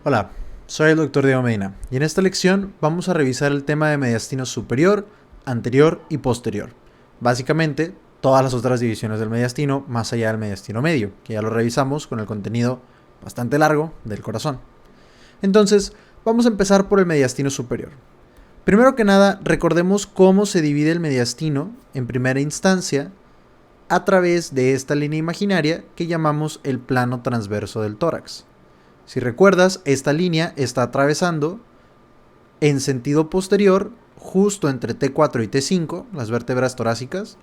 Hola, soy el Dr. Diego Medina y en esta lección vamos a revisar el tema de mediastino superior, anterior y posterior. Básicamente, todas las otras divisiones del mediastino más allá del mediastino medio, que ya lo revisamos con el contenido bastante largo del corazón. Entonces, vamos a empezar por el mediastino superior. Primero que nada, recordemos cómo se divide el mediastino en primera instancia a través de esta línea imaginaria que llamamos el plano transverso del tórax. Si recuerdas, esta línea está atravesando en sentido posterior, justo entre T4 y T5, las vértebras torácicas,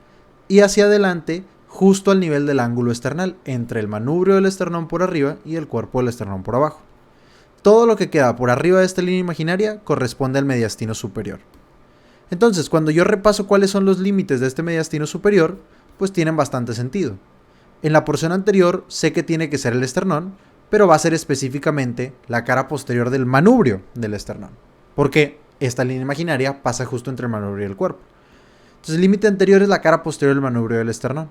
y hacia adelante, justo al nivel del ángulo esternal, entre el manubrio del esternón por arriba y el cuerpo del esternón por abajo. Todo lo que queda por arriba de esta línea imaginaria corresponde al mediastino superior. Entonces, cuando yo repaso cuáles son los límites de este mediastino superior, pues tienen bastante sentido. En la porción anterior sé que tiene que ser el esternón, pero va a ser específicamente la cara posterior del manubrio del esternón, porque esta línea imaginaria pasa justo entre el manubrio y el cuerpo. Entonces el límite anterior es la cara posterior del manubrio del esternón.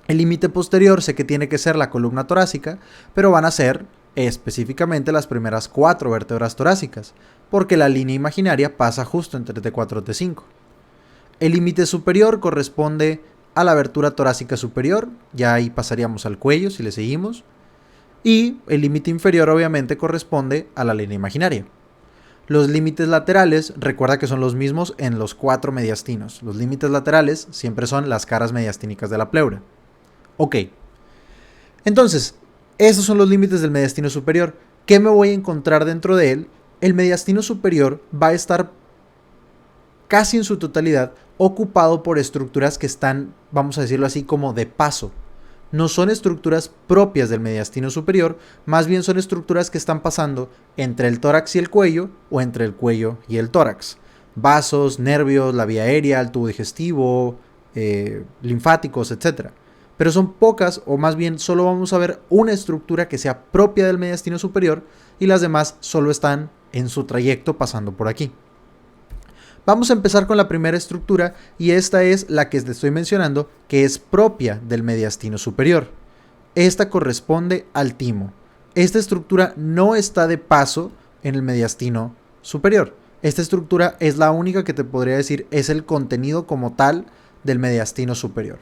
El límite posterior sé que tiene que ser la columna torácica, pero van a ser específicamente las primeras 4 vértebras torácicas, porque la línea imaginaria pasa justo entre T4 y T5. El límite superior corresponde a la abertura torácica superior, ya ahí pasaríamos al cuello si le seguimos, y el límite inferior obviamente corresponde a la línea imaginaria. Los límites laterales, recuerda que son los mismos en los 4 mediastinos. Los límites laterales siempre son las caras mediastínicas de la pleura. Ok, entonces, esos son los límites del mediastino superior. ¿Qué me voy a encontrar dentro de él? El mediastino superior va a estar casi en su totalidad ocupado por estructuras que están, vamos a decirlo así, como de paso. No son estructuras propias del mediastino superior, más bien son estructuras que están pasando entre el tórax y el cuello o entre el cuello y el tórax. Vasos, nervios, la vía aérea, el tubo digestivo, linfáticos, etc. Pero son pocas, o más bien solo vamos a ver una estructura que sea propia del mediastino superior y las demás solo están en su trayecto pasando por aquí. Vamos a empezar con la primera estructura y esta es la que te estoy mencionando, que es propia del mediastino superior. Esta corresponde al timo. Esta estructura no está de paso en el mediastino superior. Esta estructura es la única que te podría decir es el contenido como tal del mediastino superior.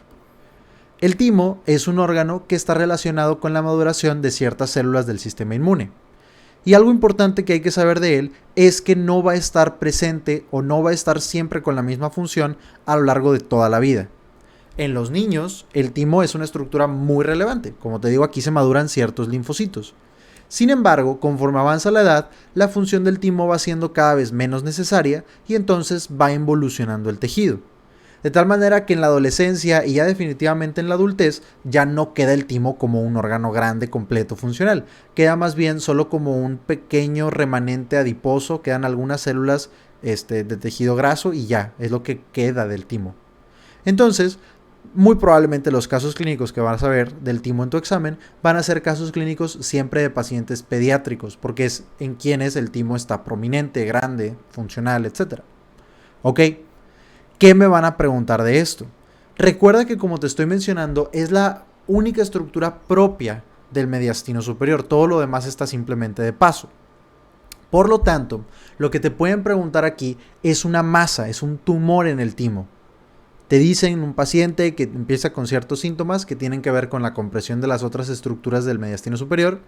El timo es un órgano que está relacionado con la maduración de ciertas células del sistema inmune. Y algo importante que hay que saber de él es que no va a estar presente o no va a estar siempre con la misma función a lo largo de toda la vida. En los niños, el timo es una estructura muy relevante. Como te digo, aquí se maduran ciertos linfocitos. Sin embargo, conforme avanza la edad, la función del timo va siendo cada vez menos necesaria y entonces va involucionando el tejido. De tal manera que en la adolescencia y ya definitivamente en la adultez ya no queda el timo como un órgano grande, completo, funcional. Queda más bien solo como un pequeño remanente adiposo, quedan algunas células de tejido graso y ya, es lo que queda del timo. Entonces, muy probablemente los casos clínicos que vas a ver del timo en tu examen van a ser casos clínicos siempre de pacientes pediátricos, porque es en quienes el timo está prominente, grande, funcional, etc. Ok. ¿Qué me van a preguntar de esto? Recuerda que como te estoy mencionando es la única estructura propia del mediastino superior, todo lo demás está simplemente de paso. Por lo tanto, lo que te pueden preguntar aquí es una masa, es un tumor en el timo. Te dicen un paciente que empieza con ciertos síntomas que tienen que ver con la compresión de las otras estructuras del mediastino superior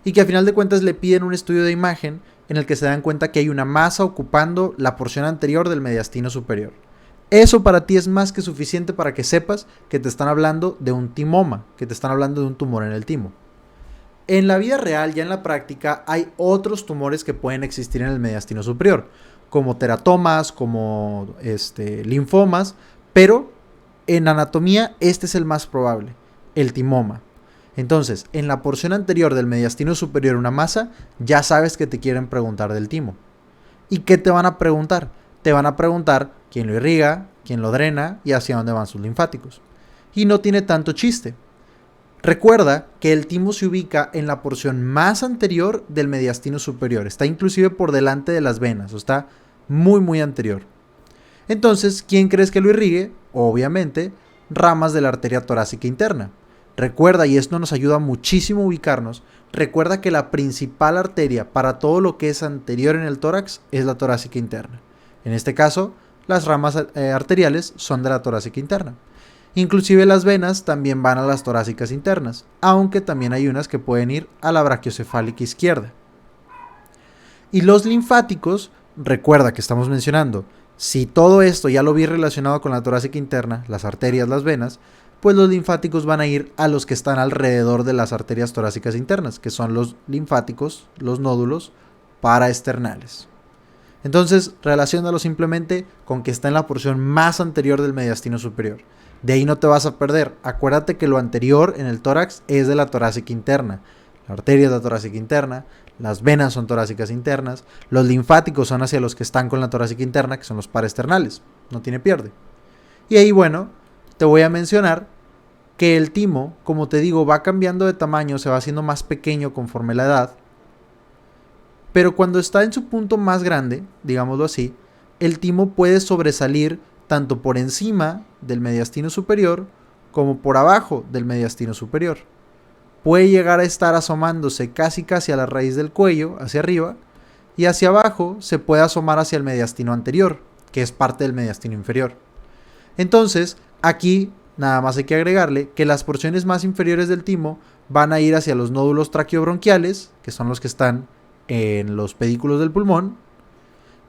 y que a final de cuentas le piden un estudio de imagen en el que se dan cuenta que hay una masa ocupando la porción anterior del mediastino superior. Eso para ti es más que suficiente para que sepas que te están hablando de un timoma, que te están hablando de un tumor en el timo. En la vida real, ya en la práctica, hay otros tumores que pueden existir en el mediastino superior, como teratomas, como linfomas, pero en anatomía este es el más probable, el timoma. Entonces, en la porción anterior del mediastino superior una masa, ya sabes que te quieren preguntar del timo. ¿Y qué te van a preguntar? Te van a preguntar quién lo irriga, quién lo drena y hacia dónde van sus linfáticos. Y no tiene tanto chiste. Recuerda que el timo se ubica en la porción más anterior del mediastino superior. Está inclusive por delante de las venas, o está muy anterior. Entonces, ¿quién crees que lo irrigue? Obviamente, ramas de la arteria torácica interna. Recuerda, y esto nos ayuda muchísimo a ubicarnos, recuerda que la principal arteria para todo lo que es anterior en el tórax es la torácica interna. En este caso, las ramas arteriales son de la torácica interna. Inclusive las venas también van a las torácicas internas, aunque también hay unas que pueden ir a la brachiocefálica izquierda. Y los linfáticos, recuerda que estamos mencionando, si todo esto ya lo vi relacionado con la torácica interna, las arterias, las venas, pues los linfáticos van a ir a los que están alrededor de las arterias torácicas internas, que son los linfáticos, los nódulos paraesternales. Entonces, relaciónalo simplemente con que está en la porción más anterior del mediastino superior. De ahí no te vas a perder. Acuérdate que lo anterior en el tórax es de la torácica interna. La arteria es la torácica interna, las venas son torácicas internas, los linfáticos son hacia los que están con la torácica interna, que son los paraesternales. No tiene pierde. Y ahí, bueno, te voy a mencionar que el timo, como te digo, va cambiando de tamaño, se va haciendo más pequeño conforme la edad. Pero cuando está en su punto más grande, digámoslo así, el timo puede sobresalir tanto por encima del mediastino superior como por abajo del mediastino superior. Puede llegar a estar asomándose casi a la raíz del cuello, hacia arriba, y hacia abajo se puede asomar hacia el mediastino anterior, que es parte del mediastino inferior. Entonces, aquí nada más hay que agregarle que las porciones más inferiores del timo van a ir hacia los nódulos traqueobronquiales, que son los que están en los pedículos del pulmón,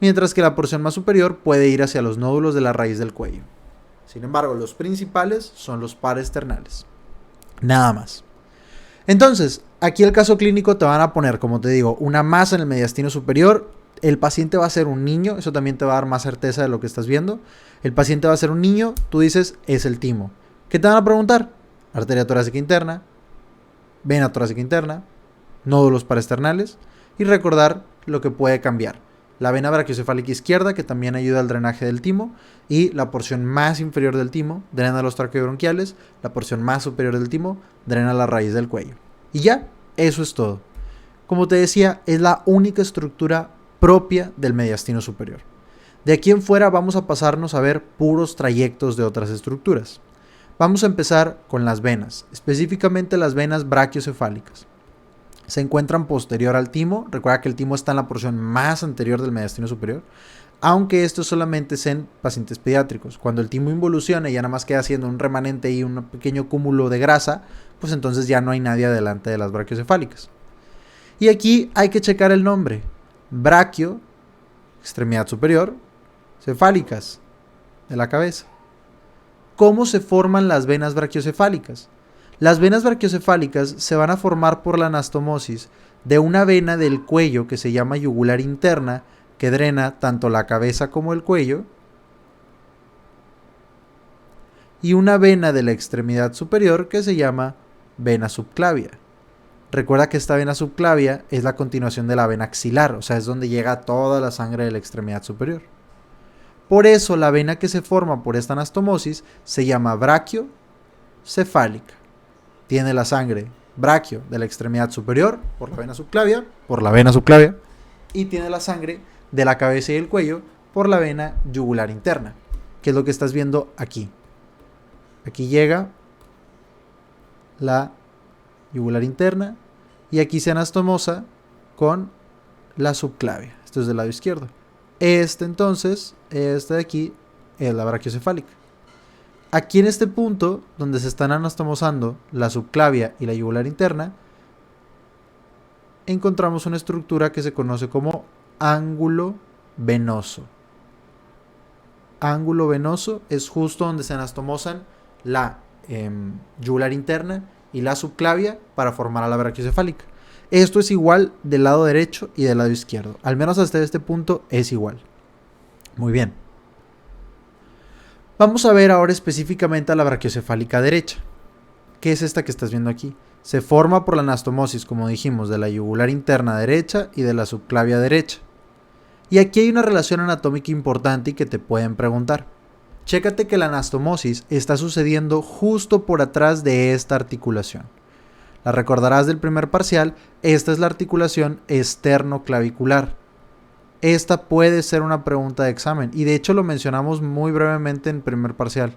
mientras que la porción más superior puede ir hacia los nódulos de la raíz del cuello. Sin embargo, los principales son los paraesternales. Nada más. Entonces, aquí el caso clínico te van a poner, como te digo, una masa en el mediastino superior. El paciente va a ser un niño, eso también te va a dar más certeza de lo que estás viendo. El paciente va a ser un niño, tú dices, es el timo. ¿Qué te van a preguntar? Arteria torácica interna, vena torácica interna, nódulos paraesternales, y recordar lo que puede cambiar. La vena brachiocefálica izquierda, que también ayuda al drenaje del timo, y la porción más inferior del timo drena los traqueobronquiales, la porción más superior del timo drena la raíz del cuello. Y ya, eso es todo. Como te decía, es la única estructura propia del mediastino superior. De aquí en fuera vamos a pasarnos a ver puros trayectos de otras estructuras. Vamos a empezar con las venas, específicamente las venas brachiocefálicas. Se encuentran posterior al timo. Recuerda que el timo está en la porción más anterior del mediastino superior, aunque esto solamente es en pacientes pediátricos. Cuando el timo involuciona y ya nada más queda haciendo un remanente y un pequeño cúmulo de grasa, pues entonces ya no hay nadie adelante de las brachiocefálicas. Y aquí hay que checar el nombre. Braquio, extremidad superior, cefálicas, de la cabeza. ¿Cómo se forman las venas brachiocefálicas? Las venas brachiocefálicas se van a formar por la anastomosis de una vena del cuello que se llama yugular interna, que drena tanto la cabeza como el cuello, y una vena de la extremidad superior que se llama vena subclavia. Recuerda que esta vena subclavia es la continuación de la vena axilar, o sea, es donde llega toda la sangre de la extremidad superior. Por eso la vena que se forma por esta anastomosis se llama brachiocefálica. Tiene la sangre braquio de la extremidad superior por la vena subclavia, y tiene la sangre de la cabeza y el cuello por la vena yugular interna, que es lo que estás viendo aquí. Aquí llega la yugular interna y aquí se anastomosa con la subclavia. Esto es del lado izquierdo. Entonces, este de aquí es la brachiocefálica. Aquí en este punto, donde se están anastomosando la subclavia y la yugular interna, encontramos una estructura que se conoce como ángulo venoso. Ángulo venoso es justo donde se anastomosan la yugular interna y la subclavia para formar a la brachiocefálica. Esto es igual del lado derecho y del lado izquierdo. Al menos hasta este punto es igual. Muy bien. Vamos a ver ahora específicamente a la brachiocefálica derecha. ¿Qué es esta que estás viendo aquí? Se forma por la anastomosis, como dijimos, de la yugular interna derecha y de la subclavia derecha. Y aquí hay una relación anatómica importante y que te pueden preguntar. Chécate que la anastomosis está sucediendo justo por atrás de esta articulación. La recordarás del primer parcial, esta es la articulación esternoclavicular. Esta puede ser una pregunta de examen y de hecho lo mencionamos muy brevemente en primer parcial.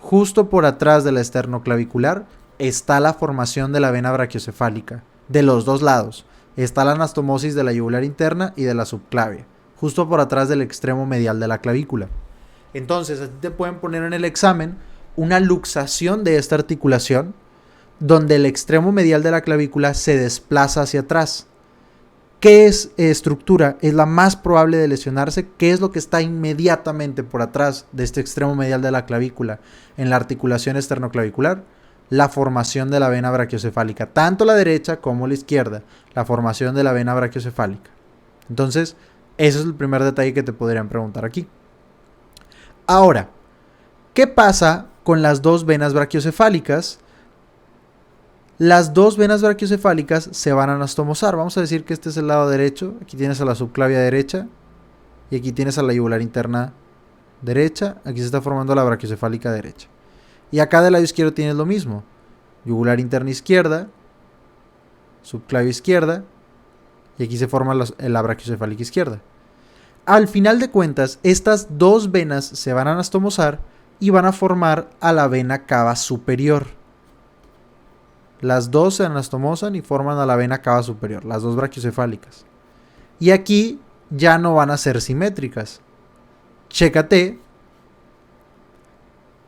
justo por atrás de la esternoclavicular, está la formación de la vena brachiocefálica, de los dos lados. Está la anastomosis de la yugular interna y de la subclavia, justo por atrás del extremo medial de la clavícula. Entonces, a ti te pueden poner en el examen una luxación de esta articulación, donde el extremo medial de la clavícula se desplaza hacia atrás. ¿Qué es estructura? Es la más probable de lesionarse. ¿Qué es lo que está inmediatamente por atrás de este extremo medial de la clavícula en la articulación esternoclavicular? La formación de la vena brachiocefálica, tanto la derecha como la izquierda, la formación de la vena brachiocefálica. Entonces, ese es el primer detalle que te podrían preguntar aquí. Ahora, ¿qué pasa con las dos venas brachiocefálicas? Las dos venas brachiocefálicas se van a anastomosar. Vamos a decir que este es el lado derecho. Aquí tienes a la subclavia derecha y aquí tienes a la yugular interna derecha. Aquí se está formando la brachiocefálica derecha. Y acá del lado izquierdo tienes lo mismo. Yugular interna izquierda, subclavia izquierda, y aquí se forma la brachiocefálica izquierda. Al final de cuentas, estas dos venas se van a anastomosar y van a formar a la vena cava superior. Las dos se anastomosan y forman a la vena cava superior, las dos brachiocefálicas. Y aquí ya no van a ser simétricas. Chécate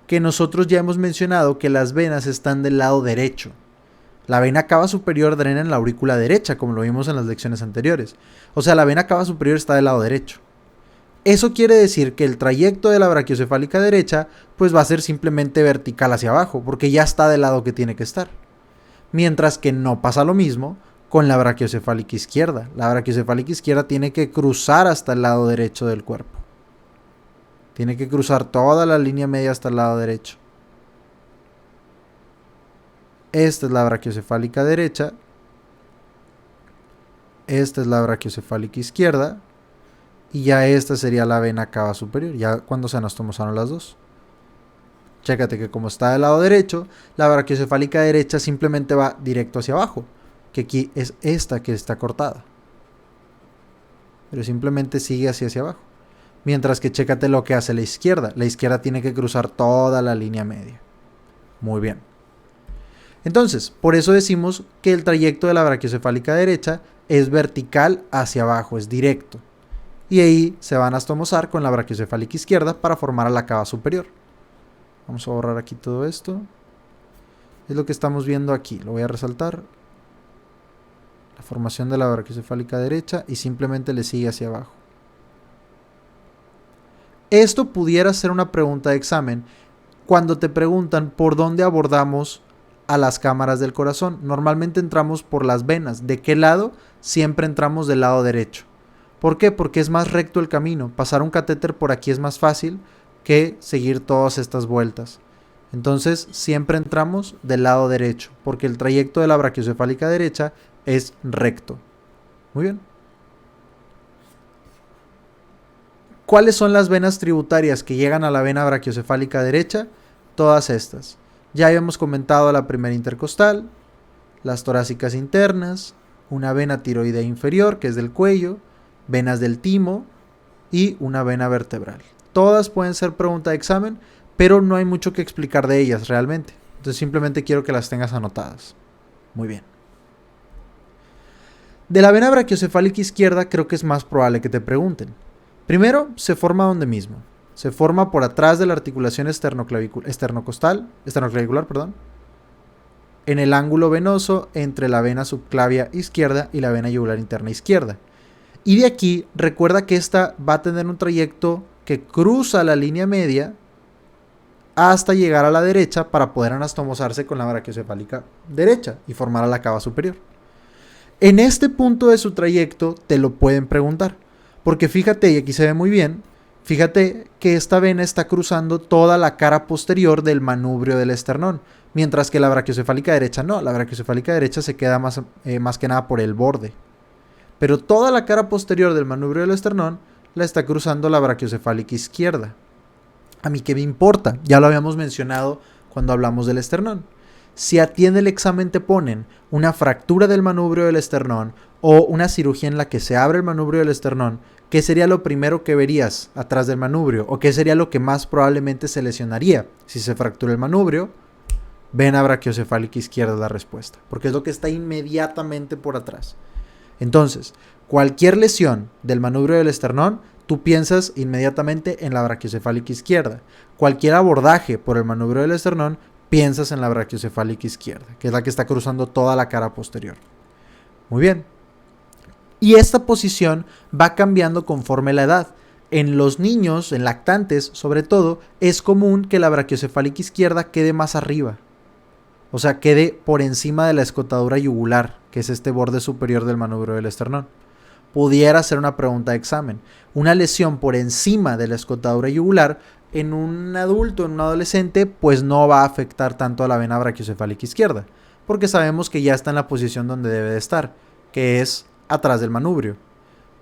que nosotros ya hemos mencionado que las venas están del lado derecho. La vena cava superior drena en la aurícula derecha, como lo vimos en las lecciones anteriores. O sea, la vena cava superior está del lado derecho. Eso quiere decir que el trayecto de la brachiocefálica derecha pues va a ser simplemente vertical hacia abajo, porque ya está del lado que tiene que estar. Mientras que no pasa lo mismo con la brachiocefálica izquierda. La brachiocefálica izquierda tiene que cruzar hasta el lado derecho del cuerpo. Tiene que cruzar toda la línea media hasta el lado derecho. Esta es la brachiocefálica derecha. Esta es la brachiocefálica izquierda. Y ya esta sería la vena cava superior, ya cuando se anastomosaron las dos. Chécate que como está del lado derecho, la brachiocefálica derecha simplemente va directo hacia abajo, que aquí es esta que está cortada. Pero simplemente sigue hacia abajo. Mientras que chécate lo que hace la izquierda. La izquierda tiene que cruzar toda la línea media. Muy bien. Entonces, por eso decimos que el trayecto de la brachiocefálica derecha es vertical hacia abajo, es directo. Y ahí se van a anastomosar con la brachiocefálica izquierda para formar a la cava superior. Vamos a borrar aquí todo esto. Es lo que estamos viendo aquí. Lo voy a resaltar. La formación de la brachiocefálica derecha y simplemente le sigue hacia abajo. Esto pudiera ser una pregunta de examen cuando te preguntan por dónde abordamos a las cámaras del corazón. Normalmente entramos por las venas. ¿De qué lado? Siempre entramos del lado derecho. ¿Por qué? Porque es más recto el camino. Pasar un catéter por aquí es más fácil que seguir todas estas vueltas. Entonces siempre entramos del lado derecho, porque el trayecto de la brachiocefálica derecha es recto. Muy bien. ¿Cuáles son las venas tributarias que llegan a la vena brachiocefálica derecha? Todas estas. Ya habíamos comentado la primera intercostal, las torácicas internas, una vena tiroidea inferior, que es del cuello, venas del timo y una vena vertebral. Todas pueden ser pregunta de examen, pero no hay mucho que explicar de ellas realmente. Entonces simplemente quiero que las tengas anotadas. Muy bien. De la vena brachiocefálica izquierda creo que es más probable que te pregunten. Primero, se forma donde mismo. Se forma por atrás de la articulación esternoclavicular, en el ángulo venoso entre la vena subclavia izquierda y la vena yugular interna izquierda. Y de aquí, recuerda que esta va a tener un trayecto que cruza la línea media hasta llegar a la derecha para poder anastomosarse con la brachiocefálica derecha y formar a la cava superior. En este punto de su trayecto te lo pueden preguntar, porque fíjate, y aquí se ve muy bien, fíjate que esta vena está cruzando toda la cara posterior del manubrio del esternón, mientras que la brachiocefálica derecha no, la brachiocefálica derecha se queda más que nada por el borde. Pero toda la cara posterior del manubrio del esternón la está cruzando la brachiocefálica izquierda. ¿A mí qué me importa? Ya lo habíamos mencionado cuando hablamos del esternón. Si a ti en el examen te ponen una fractura del manubrio del esternón o una cirugía en la que se abre el manubrio del esternón, ¿qué sería lo primero que verías atrás del manubrio? ¿O qué sería lo que más probablemente se lesionaría? Si se fractura el manubrio, vena brachiocefálica izquierda es la respuesta, porque es lo que está inmediatamente por atrás. Entonces, cualquier lesión del manubrio del esternón, tú piensas inmediatamente en la brachiocefálica izquierda. Cualquier abordaje por el manubrio del esternón, piensas en la brachiocefálica izquierda, que es la que está cruzando toda la cara posterior. Muy bien. Y esta posición va cambiando conforme la edad. En los niños, en lactantes sobre todo, es común que la brachiocefálica izquierda quede más arriba. O sea, quede por encima de la escotadura yugular, que es este borde superior del manubrio del esternón. Pudiera ser una pregunta de examen. Una lesión por encima de la escotadura yugular en un adulto, en un adolescente, pues no va a afectar tanto a la vena brachiocefálica izquierda, porque sabemos que ya está en la posición donde debe de estar, que es atrás del manubrio.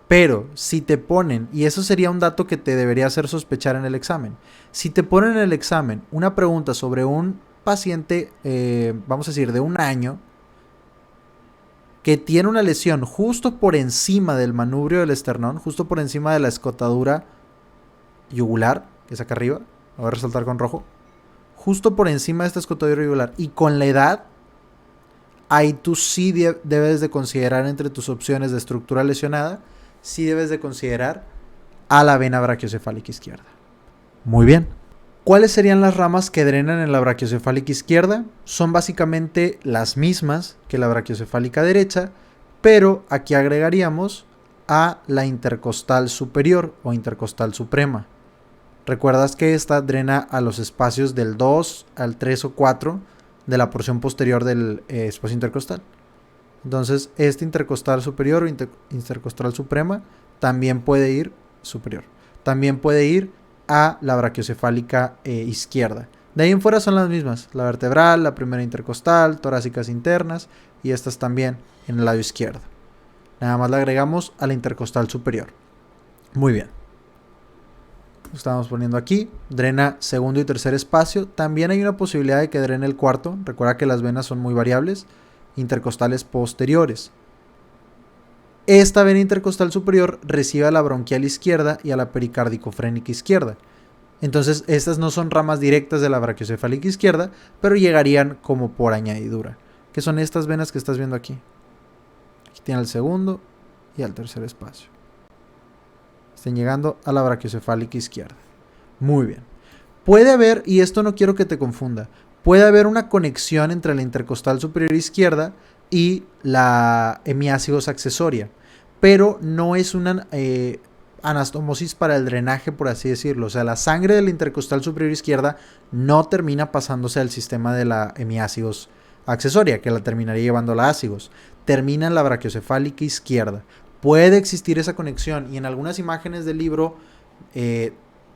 Pero si te ponen, y eso sería un dato que te debería hacer sospechar en el examen, si te ponen en el examen una pregunta sobre un paciente, vamos a decir, de 1 año, que tiene una lesión justo por encima del manubrio del esternón, justo por encima de la escotadura yugular, que es acá arriba, lo voy a resaltar con rojo, justo por encima de esta escotadura yugular, y con la edad, ahí tú sí debes de considerar entre tus opciones de estructura lesionada, sí debes de considerar a la vena brachiocefálica izquierda. Muy bien. ¿Cuáles serían las ramas que drenan en la brachiocefálica izquierda? Son básicamente las mismas que la brachiocefálica derecha, pero aquí agregaríamos a la intercostal superior o intercostal suprema. Recuerdas que esta drena a los espacios del 2 al 3 o 4 de la porción posterior del espacio intercostal. Entonces, este intercostal superior o intercostal suprema también puede ir superior. También puede ir a la brachiocefálica izquierda. De ahí en fuera son las mismas. La vertebral, la primera intercostal, torácicas internas y estas también en el lado izquierdo. Nada más le agregamos a la intercostal superior. Muy bien. Lo estamos poniendo aquí. Drena segundo y tercer espacio. También hay una posibilidad de que drene el cuarto. Recuerda que las venas son muy variables. Intercostales posteriores. Esta vena intercostal superior recibe a la bronquial izquierda y a la pericardicofrénica izquierda. Entonces, estas no son ramas directas de la brachiocefálica izquierda, pero llegarían como por añadidura, que son estas venas que estás viendo aquí. Aquí tiene el segundo y al tercer espacio. Están llegando a la brachiocefálica izquierda. Muy bien. Puede haber, y esto no quiero que te confunda, puede haber una conexión entre la intercostal superior izquierda y la hemiácigos accesoria, pero no es una anastomosis para el drenaje, por así decirlo. O sea, la sangre de la intercostal superior izquierda no termina pasándose al sistema de la hemiácigos accesoria, que la terminaría llevando a la ácigos. Termina en la brachiocefálica izquierda. Puede existir esa conexión y en algunas imágenes del libro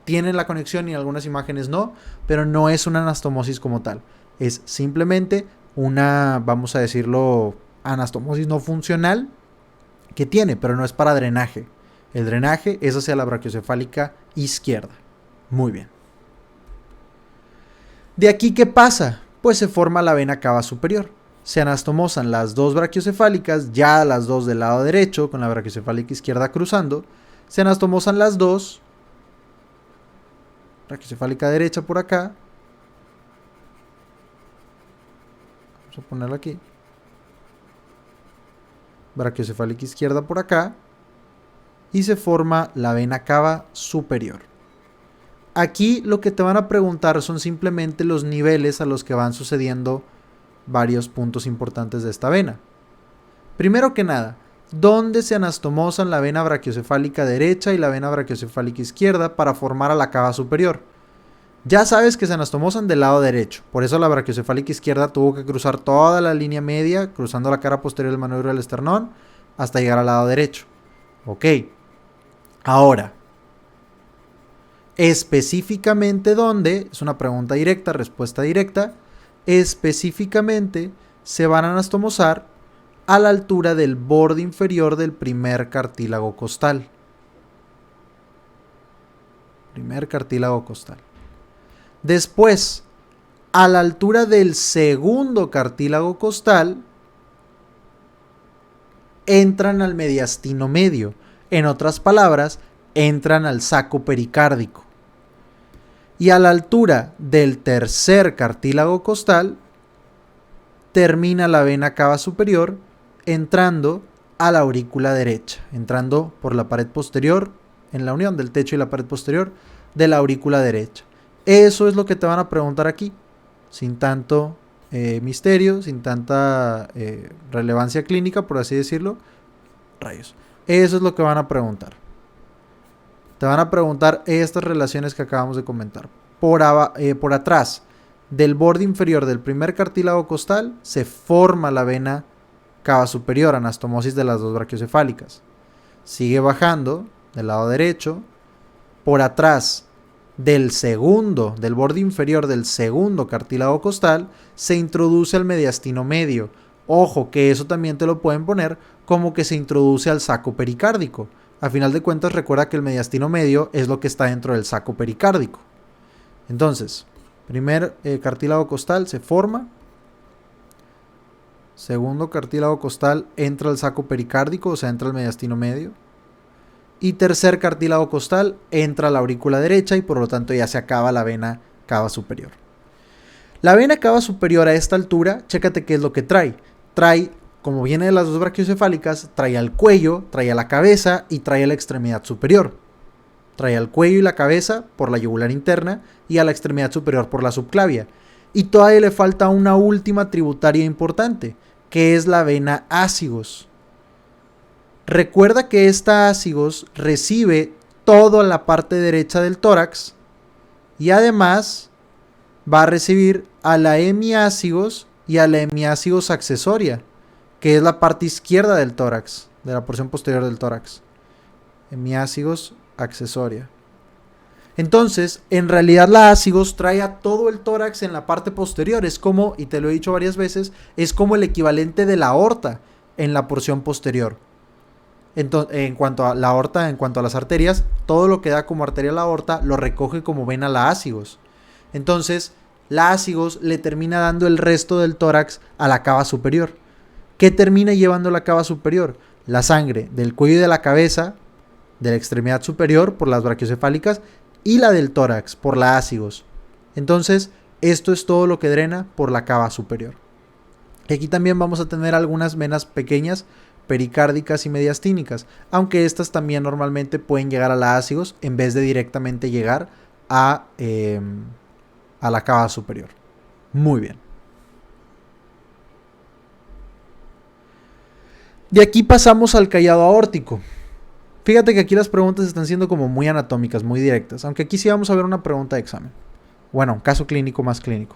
tienen la conexión y en algunas imágenes no, pero no es una anastomosis como tal. Es simplemente una, vamos a decirlo, anastomosis no funcional que tiene, pero no es para drenaje. El drenaje es hacia la brachiocefálica izquierda. Muy bien. ¿De aquí qué pasa? Pues se forma la vena cava superior. Se anastomosan las dos brachiocefálicas, ya las dos del lado derecho, con la brachiocefálica izquierda cruzando. Se anastomosan las dos. Brachiocefálica derecha por acá. Vamos a ponerla aquí. Brachiocefálica izquierda por acá. Y se forma la vena cava superior. Aquí lo que te van a preguntar son simplemente los niveles a los que van sucediendo varios puntos importantes de esta vena. Primero que nada, ¿dónde se anastomosan la vena brachiocefálica derecha y la vena brachiocefálica izquierda para formar a la cava superior? Ya sabes que se anastomosan del lado derecho, por eso la brachiocefálica izquierda tuvo que cruzar toda la línea media, cruzando la cara posterior del manubrio del esternón, hasta llegar al lado derecho. Ok. Ahora, específicamente dónde, es una pregunta directa, respuesta directa, específicamente se van a anastomosar a la altura del borde inferior del primer cartílago costal. Primer cartílago costal. Después, a la altura del segundo cartílago costal, entran al mediastino medio. En otras palabras, entran al saco pericárdico. Y a la altura del tercer cartílago costal, termina la vena cava superior entrando a la aurícula derecha, entrando por la pared posterior, en la unión del techo y la pared posterior de la aurícula derecha. Eso es lo que te van a preguntar aquí, sin tanto misterio, sin tanta relevancia clínica, por así decirlo. Rayos. Eso es lo que van a preguntar. Te van a preguntar estas relaciones que acabamos de comentar. Por atrás del borde inferior del primer cartílago costal se forma la vena cava superior, anastomosis de las dos brachiocefálicas. Sigue bajando del lado derecho. Por atrás del borde inferior del segundo cartílago costal, se introduce al mediastino medio. Ojo, que eso también te lo pueden poner como que se introduce al saco pericárdico. A final de cuentas, recuerda que el mediastino medio es lo que está dentro del saco pericárdico. Entonces, primer cartílago costal se forma. Segundo cartílago costal entra al saco pericárdico, o sea, entra al mediastino medio. Y tercer cartílago costal entra a la aurícula derecha y por lo tanto ya se acaba la vena cava superior. La vena cava superior a esta altura, chécate qué es lo que trae. Trae, como viene de las dos brachiocefálicas, trae al cuello, trae a la cabeza y trae a la extremidad superior. Trae al cuello y la cabeza por la yugular interna y a la extremidad superior por la subclavia. Y todavía le falta una última tributaria importante, que es la vena ácigos. Recuerda que esta ácigos recibe toda la parte derecha del tórax y además va a recibir a la hemiácigos y a la hemiácigos accesoria, que es la parte izquierda del tórax, de la porción posterior del tórax. Hemiácigos accesoria. Entonces, en realidad la ácigos trae a todo el tórax en la parte posterior. Es como, y te lo he dicho varias veces, es como el equivalente de la aorta en la porción posterior. Entonces, en cuanto a la aorta, en cuanto a las arterias, todo lo que da como arteria a la aorta lo recoge como vena la ácigos. Entonces, la ácigos le termina dando el resto del tórax a la cava superior. ¿Qué termina llevando la cava superior? La sangre del cuello y de la cabeza, de la extremidad superior por las brachiocefálicas y la del tórax por la ácigos. Entonces, esto es todo lo que drena por la cava superior. Y aquí también vamos a tener algunas venas pequeñas, pericárdicas y mediastínicas, aunque estas también normalmente pueden llegar a la ácigos en vez de directamente llegar a la cava superior. Muy bien. De aquí pasamos al callado aórtico. Fíjate que aquí las preguntas están siendo como muy anatómicas, muy directas, aunque aquí sí vamos a ver una pregunta de examen. Bueno, caso clínico más clínico.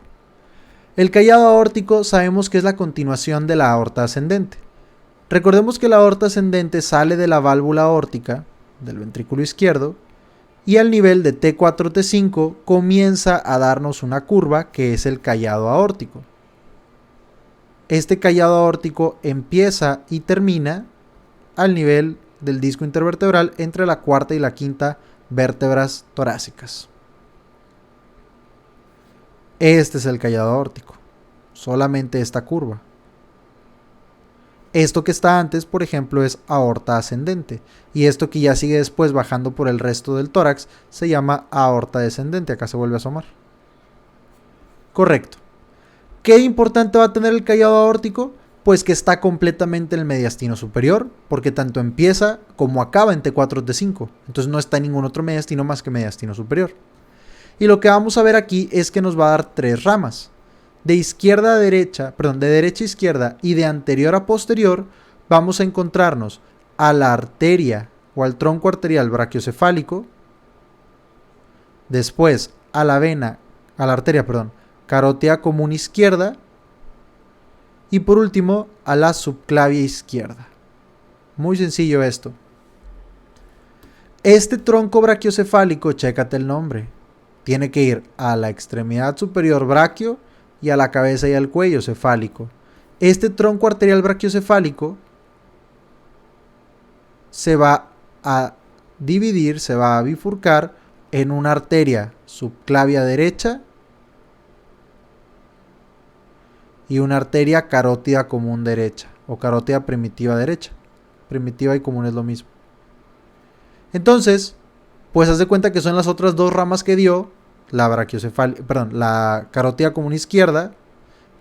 El callado aórtico sabemos que es la continuación de la aorta ascendente. Recordemos que la aorta ascendente sale de la válvula aórtica, del ventrículo izquierdo, y al nivel de T4-T5 comienza a darnos una curva que es el callado aórtico. Este callado aórtico empieza y termina al nivel del disco intervertebral entre la cuarta y la quinta vértebras torácicas. Este es el callado aórtico, solamente esta curva. Esto que está antes, por ejemplo, es aorta ascendente. Y esto que ya sigue después bajando por el resto del tórax se llama aorta descendente. Acá se vuelve a asomar. Correcto. ¿Qué importante va a tener el callado aórtico? Pues que está completamente en el mediastino superior, porque tanto empieza como acaba en T4-T5. Entonces no está en ningún otro mediastino más que mediastino superior. Y lo que vamos a ver aquí es que nos va a dar tres ramas. De derecha a izquierda y de anterior a posterior, vamos a encontrarnos a la arteria o al tronco arterial brachiocefálico, después a la arteria, carótea común izquierda y por último a la subclavia izquierda. Muy sencillo esto. Este tronco brachiocefálico, chécate el nombre, tiene que ir a la extremidad superior braquio y a la cabeza y al cuello cefálico. Este tronco arterial brachiocefálico se va a dividir, se va a bifurcar en una arteria subclavia derecha y una arteria carótida común derecha o carótida primitiva derecha. Primitiva y común es lo mismo. Entonces, pues haz de cuenta que son las otras dos ramas que dio, la carótida común izquierda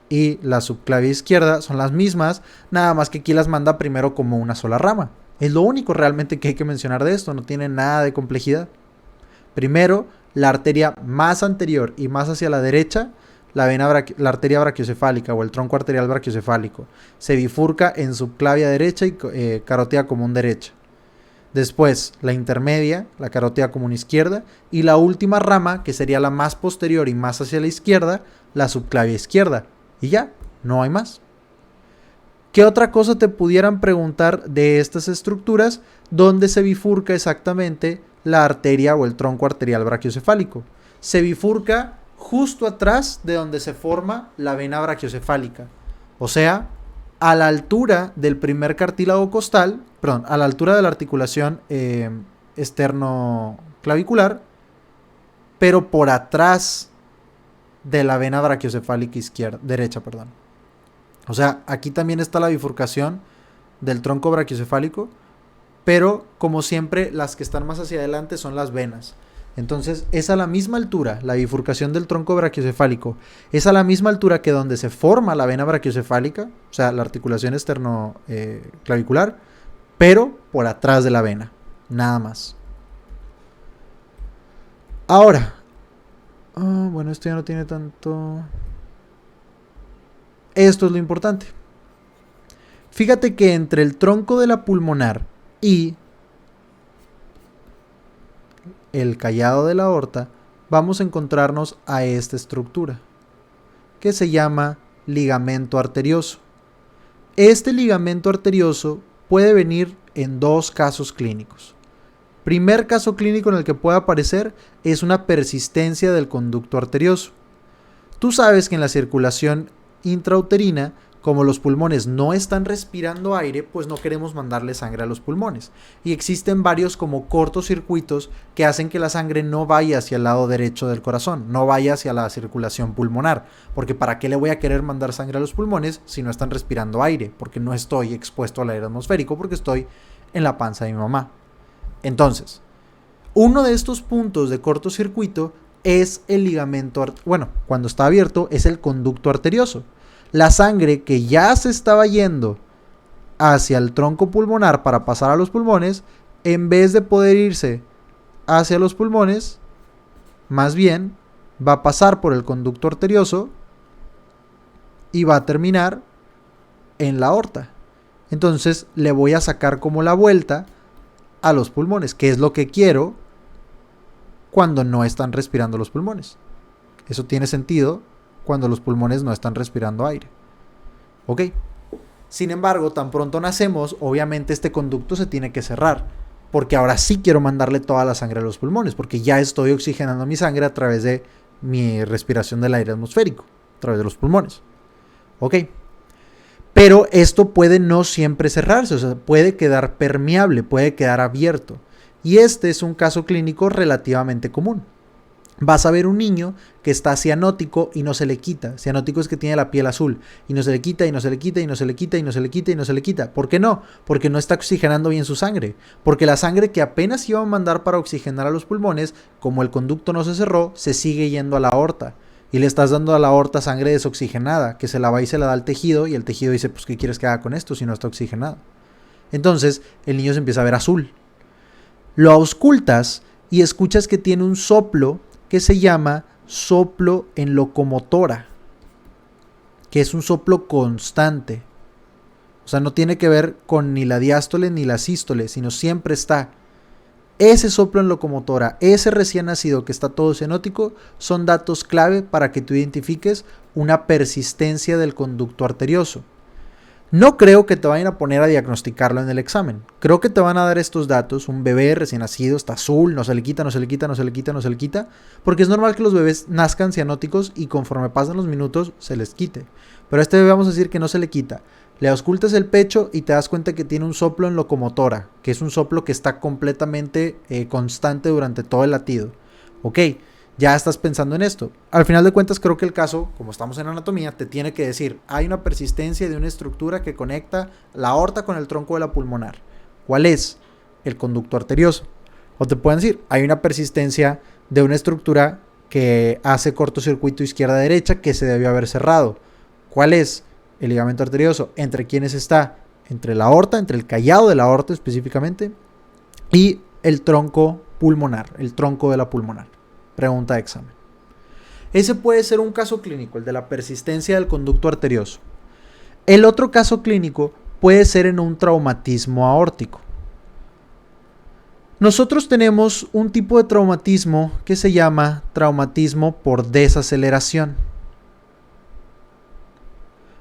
y la subclavia izquierda son las mismas, nada más que aquí las manda primero como una sola rama. Es lo único realmente que hay que mencionar de esto, no tiene nada de complejidad. Primero, la arteria más anterior y más hacia la derecha, la arteria brachiocefálica o el tronco arterial brachiocefálico, se bifurca en subclavia derecha y carótida común derecha. Después, la intermedia, la carótida común izquierda, y la última rama, que sería la más posterior y más hacia la izquierda, la subclavia izquierda. Y ya, no hay más. ¿Qué otra cosa te pudieran preguntar de estas estructuras? ¿Dónde se bifurca exactamente la arteria o el tronco arterial brachiocefálico? Se bifurca justo atrás de donde se forma la vena brachiocefálica. O sea, a la altura del primer cartílago costal, a la altura de la articulación esternoclavicular, pero por atrás de la vena brachiocefálica derecha. O sea, aquí también está la bifurcación del tronco brachiocefálico, pero como siempre las que están más hacia adelante son las venas. Entonces es a la misma altura, la bifurcación del tronco brachiocefálico es a la misma altura que donde se forma la vena brachiocefálica, o sea, la articulación esternoclavicular, pero por atrás de la vena, nada más. Ahora, bueno, esto ya no tiene tanto... Esto es lo importante. Fíjate que entre el tronco de la pulmonar y el callado de la aorta vamos a encontrarnos a esta estructura que se llama ligamento arterioso. Este ligamento arterioso puede venir en dos casos clínicos. Primer caso clínico en el que puede aparecer es una persistencia del conducto arterioso. Tú sabes que en la circulación intrauterina, como los pulmones no están respirando aire, pues no queremos mandarle sangre a los pulmones. Y existen varios como cortocircuitos que hacen que la sangre no vaya hacia el lado derecho del corazón, no vaya hacia la circulación pulmonar. Porque ¿para qué le voy a querer mandar sangre a los pulmones si no están respirando aire? Porque no estoy expuesto al aire atmosférico, porque estoy en la panza de mi mamá. Entonces, uno de estos puntos de cortocircuito es el ligamento, cuando está abierto es el conducto arterioso. La sangre que ya se estaba yendo hacia el tronco pulmonar para pasar a los pulmones, en vez de poder irse hacia los pulmones, más bien va a pasar por el conducto arterioso y va a terminar en la aorta. Entonces le voy a sacar como la vuelta a los pulmones, que es lo que quiero cuando no están respirando los pulmones. Eso tiene sentido cuando los pulmones no están respirando aire. ¿Ok? Sin embargo, tan pronto nacemos, obviamente este conducto se tiene que cerrar, porque ahora sí quiero mandarle toda la sangre a los pulmones, porque ya estoy oxigenando mi sangre a través de mi respiración del aire atmosférico, a través de los pulmones. ¿Ok? Pero esto puede no siempre cerrarse, o sea, puede quedar permeable, puede quedar abierto. Y este es un caso clínico relativamente común. Vas a ver un niño que está cianótico y no se le quita. Cianótico es que tiene la piel azul y no se le quita y no se le quita y no se le quita y no se le quita y no se le quita. ¿Por qué no? Porque no está oxigenando bien su sangre. Porque la sangre que apenas iba a mandar para oxigenar a los pulmones, como el conducto no se cerró, se sigue yendo a la aorta. Y le estás dando a la aorta sangre desoxigenada, que se la va y se la da al tejido, y el tejido dice, pues ¿qué quieres que haga con esto si no está oxigenado? Entonces el niño se empieza a ver azul. Lo auscultas y escuchas que tiene un soplo que se llama soplo en locomotora, que es un soplo constante. O sea, no tiene que ver con ni la diástole ni la sístole, sino siempre está. Ese soplo en locomotora, ese recién nacido que está todo cianótico, son datos clave para que tú identifiques una persistencia del conducto arterioso. No creo que te vayan a poner a diagnosticarlo en el examen. Creo que te van a dar estos datos. Un bebé recién nacido está azul, no se le quita, no se le quita, no se le quita, no se le quita. Porque es normal que los bebés nazcan cianóticos y conforme pasan los minutos se les quite. Pero a este bebé vamos a decir que no se le quita. Le auscultas el pecho y te das cuenta que tiene un soplo en locomotora, que es un soplo que está completamente constante durante todo el latido. Ok, ya estás pensando en esto. Al final de cuentas, creo que el caso, como estamos en anatomía, te tiene que decir, hay una persistencia de una estructura que conecta la aorta con el tronco de la pulmonar. ¿Cuál es? El conducto arterioso. O te pueden decir, hay una persistencia de una estructura que hace cortocircuito izquierda-derecha que se debió haber cerrado. ¿Cuál es? El ligamento arterioso. ¿Entre quiénes está? Entre la aorta, entre el callado de la aorta específicamente, y el tronco pulmonar, el tronco de la pulmonar. Pregunta de examen. Ese puede ser un caso clínico, el de la persistencia del conducto arterioso. El otro caso clínico puede ser en un traumatismo aórtico. Nosotros tenemos un tipo de traumatismo que se llama traumatismo por desaceleración.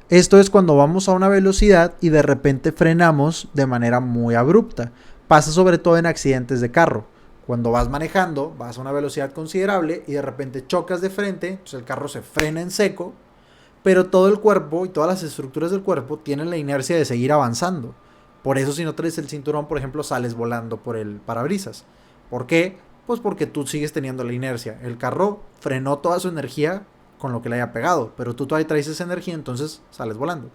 Esto es cuando vamos a una velocidad y de repente frenamos de manera muy abrupta. Pasa sobre todo en accidentes de carro. Cuando vas manejando, vas a una velocidad considerable y de repente chocas de frente, entonces el carro se frena en seco, pero todo el cuerpo y todas las estructuras del cuerpo tienen la inercia de seguir avanzando. Por eso si no traes el cinturón, por ejemplo, sales volando por el parabrisas. ¿Por qué? Pues porque tú sigues teniendo la inercia. El carro frenó toda su energía con lo que le haya pegado, pero tú todavía traes esa energía, entonces sales volando.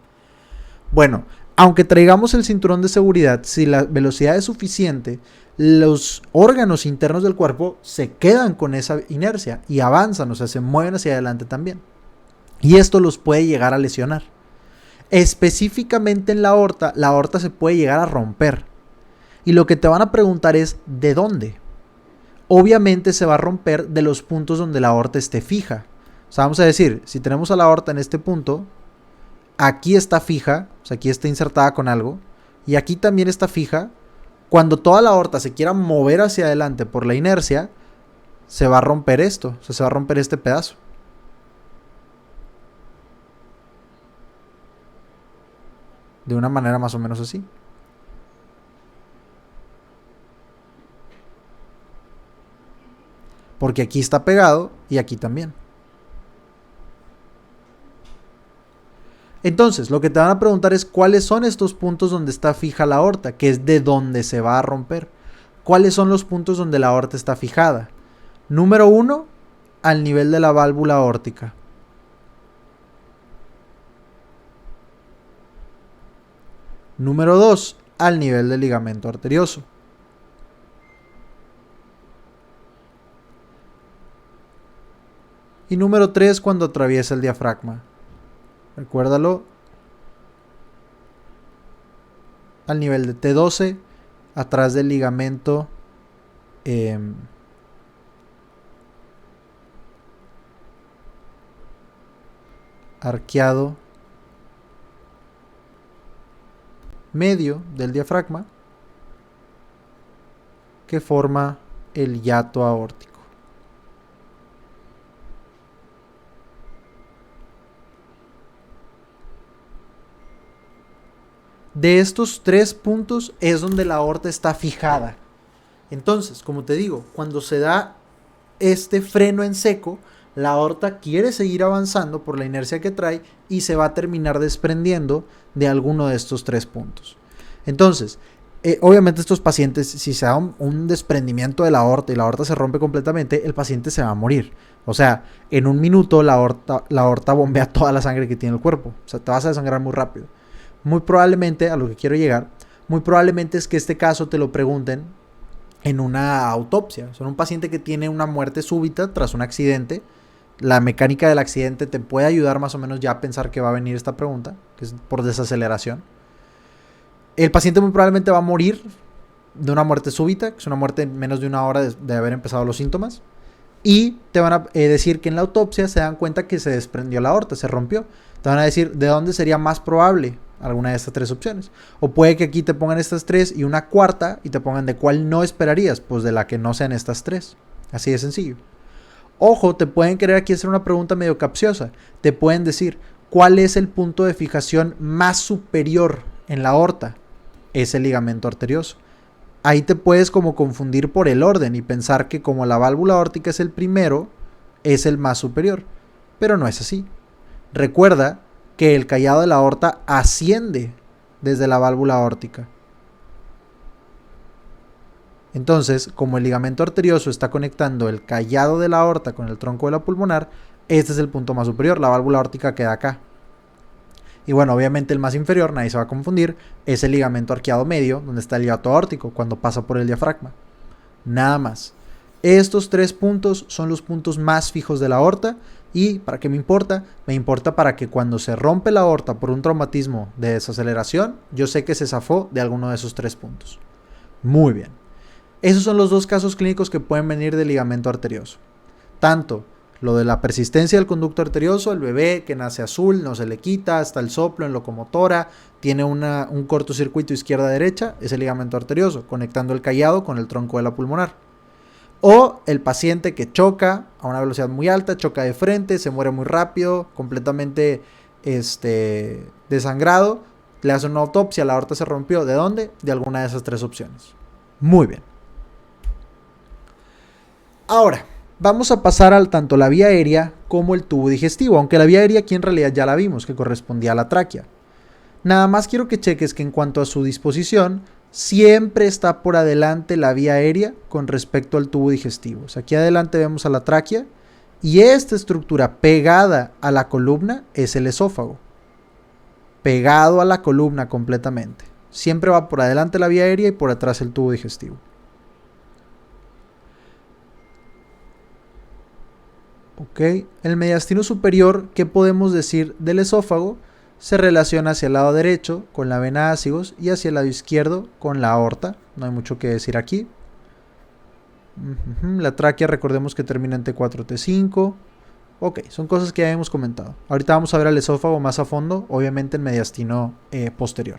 Bueno, aunque traigamos el cinturón de seguridad, si la velocidad es suficiente, los órganos internos del cuerpo se quedan con esa inercia y avanzan, o sea, se mueven hacia adelante también. Y esto los puede llegar a lesionar. Específicamente en la aorta se puede llegar a romper. Y lo que te van a preguntar es, ¿de dónde? Obviamente se va a romper de los puntos donde la aorta esté fija. O sea, vamos a decir, si tenemos a la aorta en este punto, aquí está fija, o sea, aquí está insertada con algo, y aquí también está fija. Cuando toda la aorta se quiera mover hacia adelante por la inercia, se va a romper esto, o sea, se va a romper este pedazo. De una manera más o menos así. Porque aquí está pegado y aquí también. Entonces, lo que te van a preguntar es cuáles son estos puntos donde está fija la aorta, que es de donde se va a romper. ¿Cuáles son los puntos donde la aorta está fijada? Número 1, al nivel de la válvula aórtica. Número 2, al nivel del ligamento arterioso. Y número 3, cuando atraviesa el diafragma. Recuérdalo. Al nivel de T12, atrás del ligamento arqueado medio del diafragma, que forma el hiato aórtico. De estos 3 puntos es donde la aorta está fijada. Entonces, como te digo, cuando se da este freno en seco, la aorta quiere seguir avanzando por la inercia que trae y se va a terminar desprendiendo de alguno de estos 3 puntos. Entonces, obviamente estos pacientes, si se da un desprendimiento de la aorta y la aorta se rompe completamente, el paciente se va a morir. O sea, en un minuto la aorta bombea toda la sangre que tiene el cuerpo. O sea, te vas a desangrar muy rápido. Muy probablemente, a lo que quiero llegar, muy probablemente es que este caso te lo pregunten en una autopsia. Son un paciente que tiene una muerte súbita tras un accidente. La mecánica del accidente te puede ayudar más o menos ya a pensar que va a venir esta pregunta, que es por desaceleración. El paciente muy probablemente va a morir de una muerte súbita, que es una muerte en menos de una hora de haber empezado los síntomas. Y te van a decir que en la autopsia se dan cuenta que se desprendió la aorta, se rompió. Te van a decir de dónde sería más probable alguna de estas 3 opciones. O puede que aquí te pongan estas 3 y una cuarta y te pongan de cuál no esperarías, pues de la que no sean estas 3. Así de sencillo. Ojo, te pueden querer aquí hacer una pregunta medio capciosa. Te pueden decir, ¿cuál es el punto de fijación más superior en la aorta? Es el ligamento arterioso. Ahí te puedes como confundir por el orden y pensar que como la válvula aórtica es el primero, es el más superior. Pero no es así. Recuerda que el callado de la aorta asciende desde la válvula aórtica. Entonces, como el ligamento arterioso está conectando el callado de la aorta con el tronco de la pulmonar, este es el punto más superior, la válvula aórtica queda acá. Y bueno, obviamente el más inferior, nadie se va a confundir, es el ligamento arqueado medio, donde está el hiato aórtico, cuando pasa por el diafragma. Nada más. Estos 3 puntos son los puntos más fijos de la aorta. ¿Y para qué me importa? Me importa para que cuando se rompe la aorta por un traumatismo de desaceleración, yo sé que se zafó de alguno de esos 3 puntos. Muy bien. Esos son los 2 casos clínicos que pueden venir del ligamento arterioso. Tanto lo de la persistencia del conducto arterioso, el bebé que nace azul, no se le quita, hasta el soplo en locomotora, tiene un cortocircuito izquierda-derecha, es el ligamento arterioso, conectando el callado con el tronco de la pulmonar. O el paciente que choca a una velocidad muy alta, choca de frente, se muere muy rápido, completamente desangrado, le hacen una autopsia, la aorta se rompió. ¿De dónde? De alguna de esas 3 opciones. Muy bien. Ahora, vamos a pasar al tanto la vía aérea como el tubo digestivo, aunque la vía aérea aquí en realidad ya la vimos, que correspondía a la tráquea. Nada más quiero que cheques que en cuanto a su disposición, siempre está por adelante la vía aérea con respecto al tubo digestivo. O sea, aquí adelante vemos a la tráquea y esta estructura pegada a la columna es el esófago. Pegado a la columna completamente. Siempre va por adelante la vía aérea y por atrás el tubo digestivo. Ok, el mediastino superior, ¿qué podemos decir del esófago? Se relaciona hacia el lado derecho con la vena ácigos y hacia el lado izquierdo con la aorta. No hay mucho que decir aquí. La tráquea, recordemos que termina en T4, T5. Ok, son cosas que ya hemos comentado. Ahorita vamos a ver al esófago más a fondo, obviamente en mediastino posterior.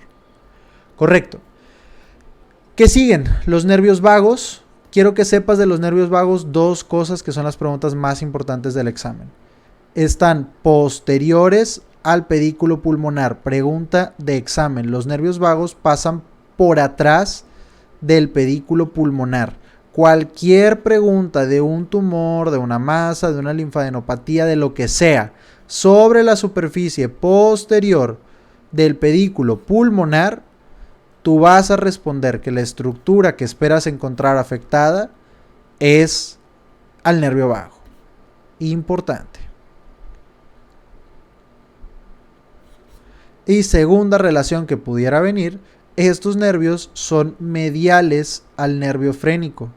Correcto. ¿Qué siguen? Los nervios vagos. Quiero que sepas de los nervios vagos 2 cosas que son las preguntas más importantes del examen. Están posteriores al pedículo pulmonar. Pregunta de examen. Los nervios vagos pasan por atrás del pedículo pulmonar. Cualquier pregunta de un tumor, de una masa, de una linfadenopatía, de lo que sea, sobre la superficie posterior del pedículo pulmonar, tú vas a responder que la estructura que esperas encontrar afectada es al nervio vago. Importante. Y segunda relación que pudiera venir, estos nervios son mediales al nervio frénico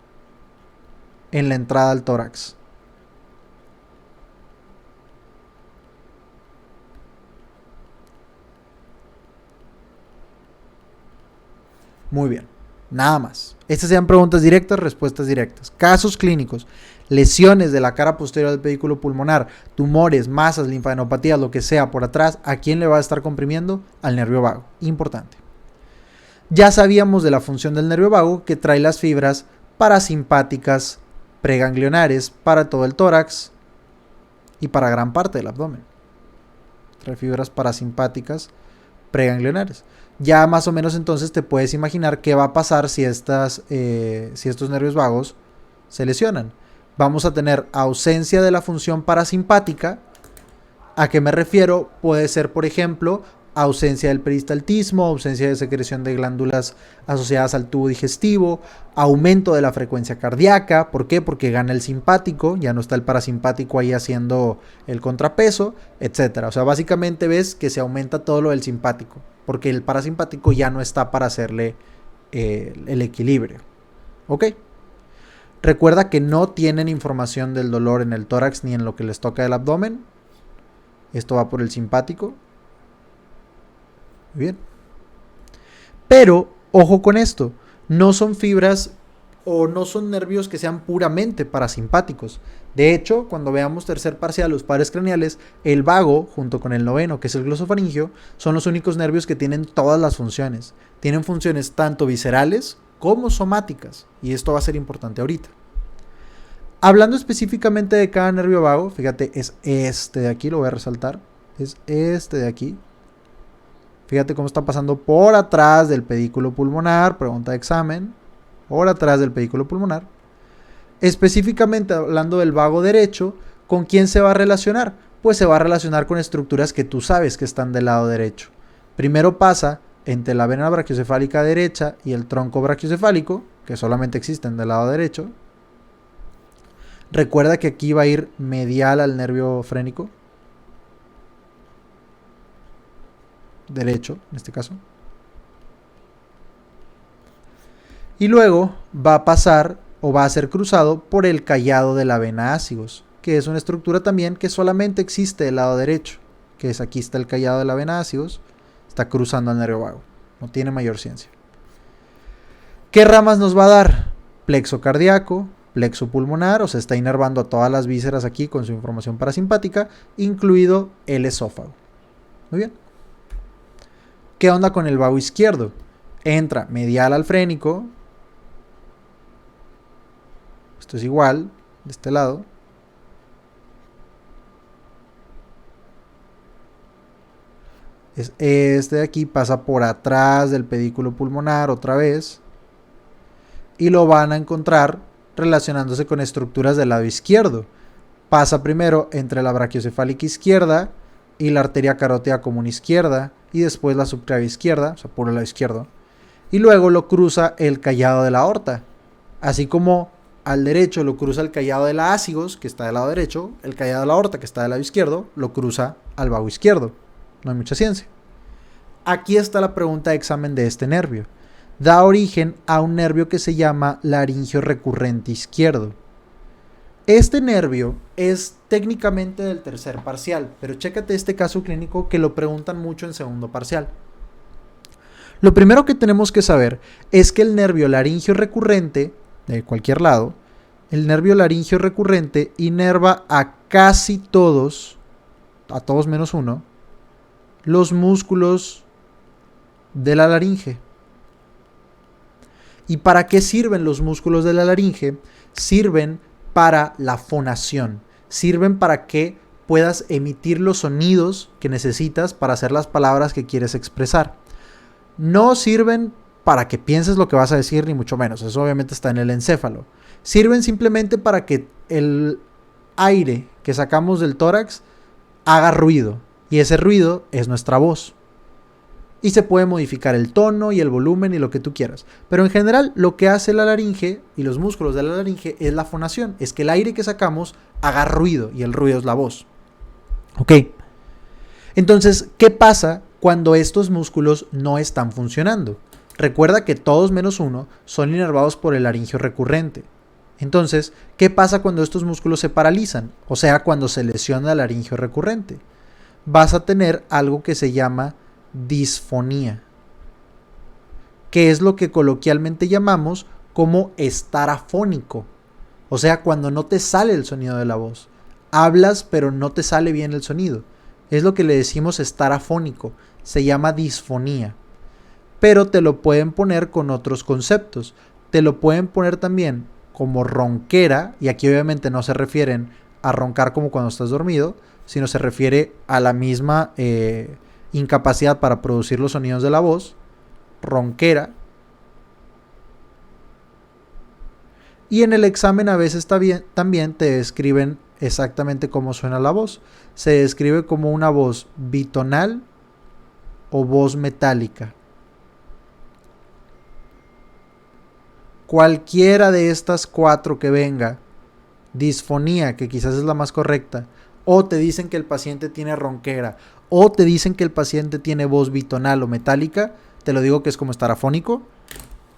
en la entrada al tórax. Muy bien, nada más. Estas sean preguntas directas, respuestas directas. Casos clínicos, lesiones de la cara posterior del pedículo pulmonar, tumores, masas, linfadenopatías, lo que sea por atrás, ¿a quién le va a estar comprimiendo? Al nervio vago. Importante. Ya sabíamos de la función del nervio vago que trae las fibras parasimpáticas preganglionares para todo el tórax y para gran parte del abdomen. Trae fibras parasimpáticas preganglionares. Ya más o menos entonces te puedes imaginar qué va a pasar si estos nervios vagos se lesionan. Vamos a tener ausencia de la función parasimpática. ¿A qué me refiero? Puede ser, por ejemplo, ausencia del peristaltismo, ausencia de secreción de glándulas asociadas al tubo digestivo, aumento de la frecuencia cardíaca. ¿Por qué? Porque gana el simpático, ya no está el parasimpático ahí haciendo el contrapeso, etc. O sea, básicamente ves que se aumenta todo lo del simpático, porque el parasimpático ya no está para hacerle el equilibrio. ¿Ok? Recuerda que no tienen información del dolor en el tórax ni en lo que les toca del abdomen. Esto va por el simpático. Muy bien. Pero, ojo con esto, no son fibras o no son nervios que sean puramente parasimpáticos. De hecho, cuando veamos tercer parcial, los pares craneales, el vago, junto con el noveno, que es el glosofaringio, son los únicos nervios que tienen todas las funciones. Tienen funciones tanto viscerales como somáticas. Y esto va a ser importante ahorita. Hablando específicamente de cada nervio vago, fíjate, es este de aquí, lo voy a resaltar. Es este de aquí. Fíjate cómo está pasando por atrás del pedículo pulmonar, pregunta de examen, por atrás del pedículo pulmonar. Específicamente hablando del vago derecho, ¿con quién se va a relacionar? Pues se va a relacionar con estructuras que tú sabes que están del lado derecho. Primero pasa entre la vena brachiocefálica derecha y el tronco brachiocefálico, que solamente existen del lado derecho. Recuerda que aquí va a ir medial al nervio frénico. Derecho, en este caso. Y luego va a pasar o va a ser cruzado por el callado de la vena ácigos, que es una estructura también que solamente existe del lado derecho, que es aquí está el callado de la vena ácigos, está cruzando al nervio vago, no tiene mayor ciencia. ¿Qué ramas nos va a dar? Plexo cardíaco, plexo pulmonar, o sea, está inervando a todas las vísceras aquí con su información parasimpática, incluido el esófago. Muy bien. ¿Qué onda con el vago izquierdo? Entra medial al frénico. Esto es igual, de este lado. Este de aquí pasa por atrás del pedículo pulmonar otra vez. Y lo van a encontrar relacionándose con estructuras del lado izquierdo. Pasa primero entre la brachiocefálica izquierda y la arteria carótida común izquierda. Y después la subclavia izquierda, o sea, por el lado izquierdo. Y luego lo cruza el callado de la aorta. Así como al derecho lo cruza el callado de la ácigos, que está del lado derecho, el callado de la aorta, que está del lado izquierdo, lo cruza al vago izquierdo. No hay mucha ciencia. Aquí está la pregunta de examen de este nervio. Da origen a un nervio que se llama laringio recurrente izquierdo. Este nervio es técnicamente del tercer parcial, pero chécate este caso clínico que lo preguntan mucho en segundo parcial. Lo primero que tenemos que saber es que el nervio laringio recurrente, de cualquier lado, el nervio laringio recurrente inerva a casi todos, a todos menos uno, los músculos de la laringe. ¿Y para qué sirven los músculos de la laringe? Sirven para la fonación, sirven para que puedas emitir los sonidos que necesitas para hacer las palabras que quieres expresar. No sirven para que pienses lo que vas a decir, ni mucho menos, eso obviamente está en el encéfalo. Sirven simplemente para que el aire que sacamos del tórax haga ruido, y ese ruido es nuestra voz. Y se puede modificar el tono y el volumen y lo que tú quieras. Pero en general lo que hace la laringe y los músculos de la laringe es la fonación. Es que el aire que sacamos haga ruido y el ruido es la voz. ¿Ok? Entonces, ¿qué pasa cuando estos músculos no están funcionando? Recuerda que todos menos uno son inervados por el laringio recurrente. Entonces, ¿qué pasa cuando estos músculos se paralizan? O sea, cuando se lesiona el laringio recurrente. Vas a tener algo que se llama disfonía, que es lo que coloquialmente llamamos como estar afónico, o sea, cuando no te sale el sonido de la voz, hablas pero no te sale bien el sonido, es lo que le decimos estar afónico, se llama disfonía, pero te lo pueden poner con otros conceptos, te lo pueden poner también como ronquera, y aquí obviamente no se refieren a roncar como cuando estás dormido, sino se refiere a la misma incapacidad para producir los sonidos de la voz, ronquera. Y en el examen a veces también te describen exactamente cómo suena la voz. Se describe como una voz bitonal o voz metálica. Cualquiera de estas cuatro que venga, disfonía, que quizás es la más correcta, o te dicen que el paciente tiene ronquera, o te dicen que el paciente tiene voz bitonal o metálica, te lo digo que es como estar afónico,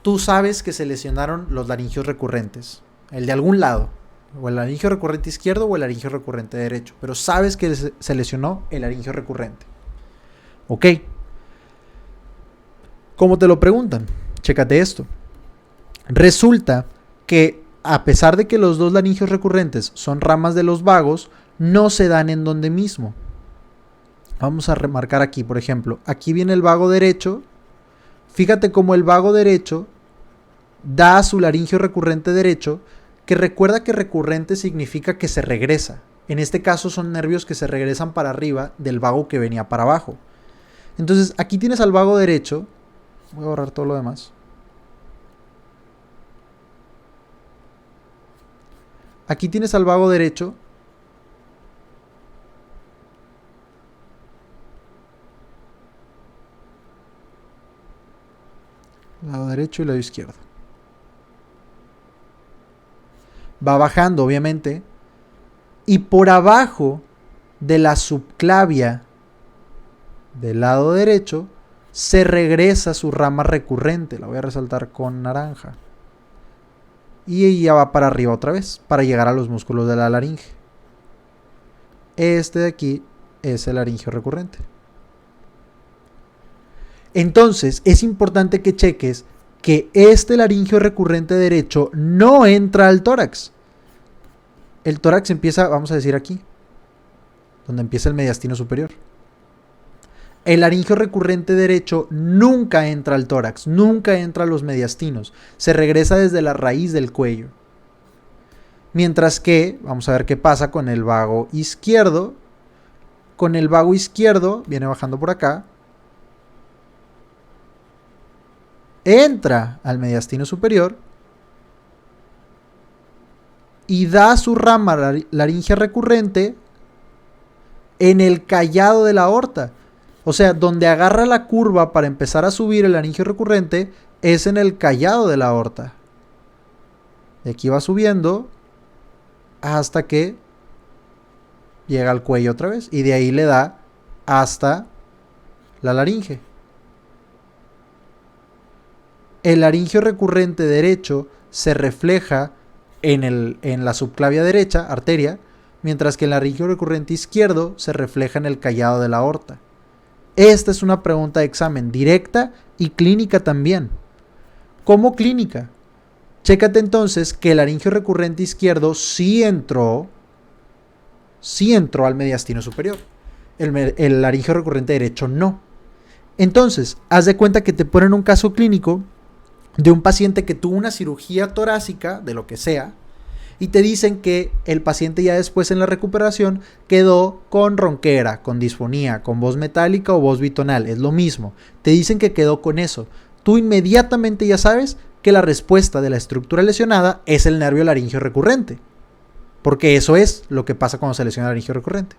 tú sabes que se lesionaron los laringios recurrentes, el de algún lado, o el laringio recurrente izquierdo o el laringio recurrente derecho, pero sabes que se lesionó el laringio recurrente. Ok. ¿Cómo te lo preguntan? Chécate esto. Resulta que a pesar de que los dos laringios recurrentes son ramas de los vagos, no se dan en donde mismo. Vamos a remarcar aquí, por ejemplo, aquí viene el vago derecho. Fíjate cómo el vago derecho da a su laringio recurrente derecho, que recuerda que recurrente significa que se regresa. En este caso son nervios que se regresan para arriba del vago que venía para abajo. Entonces aquí tienes al vago derecho. Voy a borrar todo lo demás. Aquí tienes al vago derecho. derecho y lado izquierdo. Va bajando, obviamente. Y por abajo de la subclavia del lado derecho se regresa su rama recurrente. La voy a resaltar con naranja. Y ya va para arriba otra vez, para llegar a los músculos de la laringe. Este de aquí es el laringio recurrente. Entonces, es importante que cheques que este laringio recurrente derecho no entra al tórax. El tórax empieza, vamos a decir aquí, donde empieza el mediastino superior. El laringio recurrente derecho nunca entra al tórax, nunca entra a los mediastinos. Se regresa desde la raíz del cuello. Mientras que, vamos a ver qué pasa con el vago izquierdo. Con el vago izquierdo, viene bajando por acá. Entra al mediastino superior. Y da su rama laringea recurrente en el callado de la aorta. O sea, donde agarra la curva para empezar a subir el laringio recurrente es en el callado de la aorta. De aquí va subiendo hasta que llega al cuello otra vez. Y de ahí le da hasta la laringe. El laringio recurrente derecho se refleja en la subclavia derecha, arteria, mientras que el laringio recurrente izquierdo se refleja en el callado de la aorta. Esta es una pregunta de examen directa y clínica también. ¿Cómo clínica? Chécate entonces que el laringio recurrente izquierdo sí entró al mediastino superior. El laringio recurrente derecho no. Entonces, haz de cuenta que te ponen un caso clínico de un paciente que tuvo una cirugía torácica, de lo que sea, y te dicen que el paciente ya después en la recuperación quedó con ronquera, con disfonía, con voz metálica o voz bitonal, es lo mismo. Te dicen que quedó con eso. Tú inmediatamente ya sabes que la respuesta de la estructura lesionada es el nervio laringio recurrente, porque eso es lo que pasa cuando se lesiona el laringio recurrente.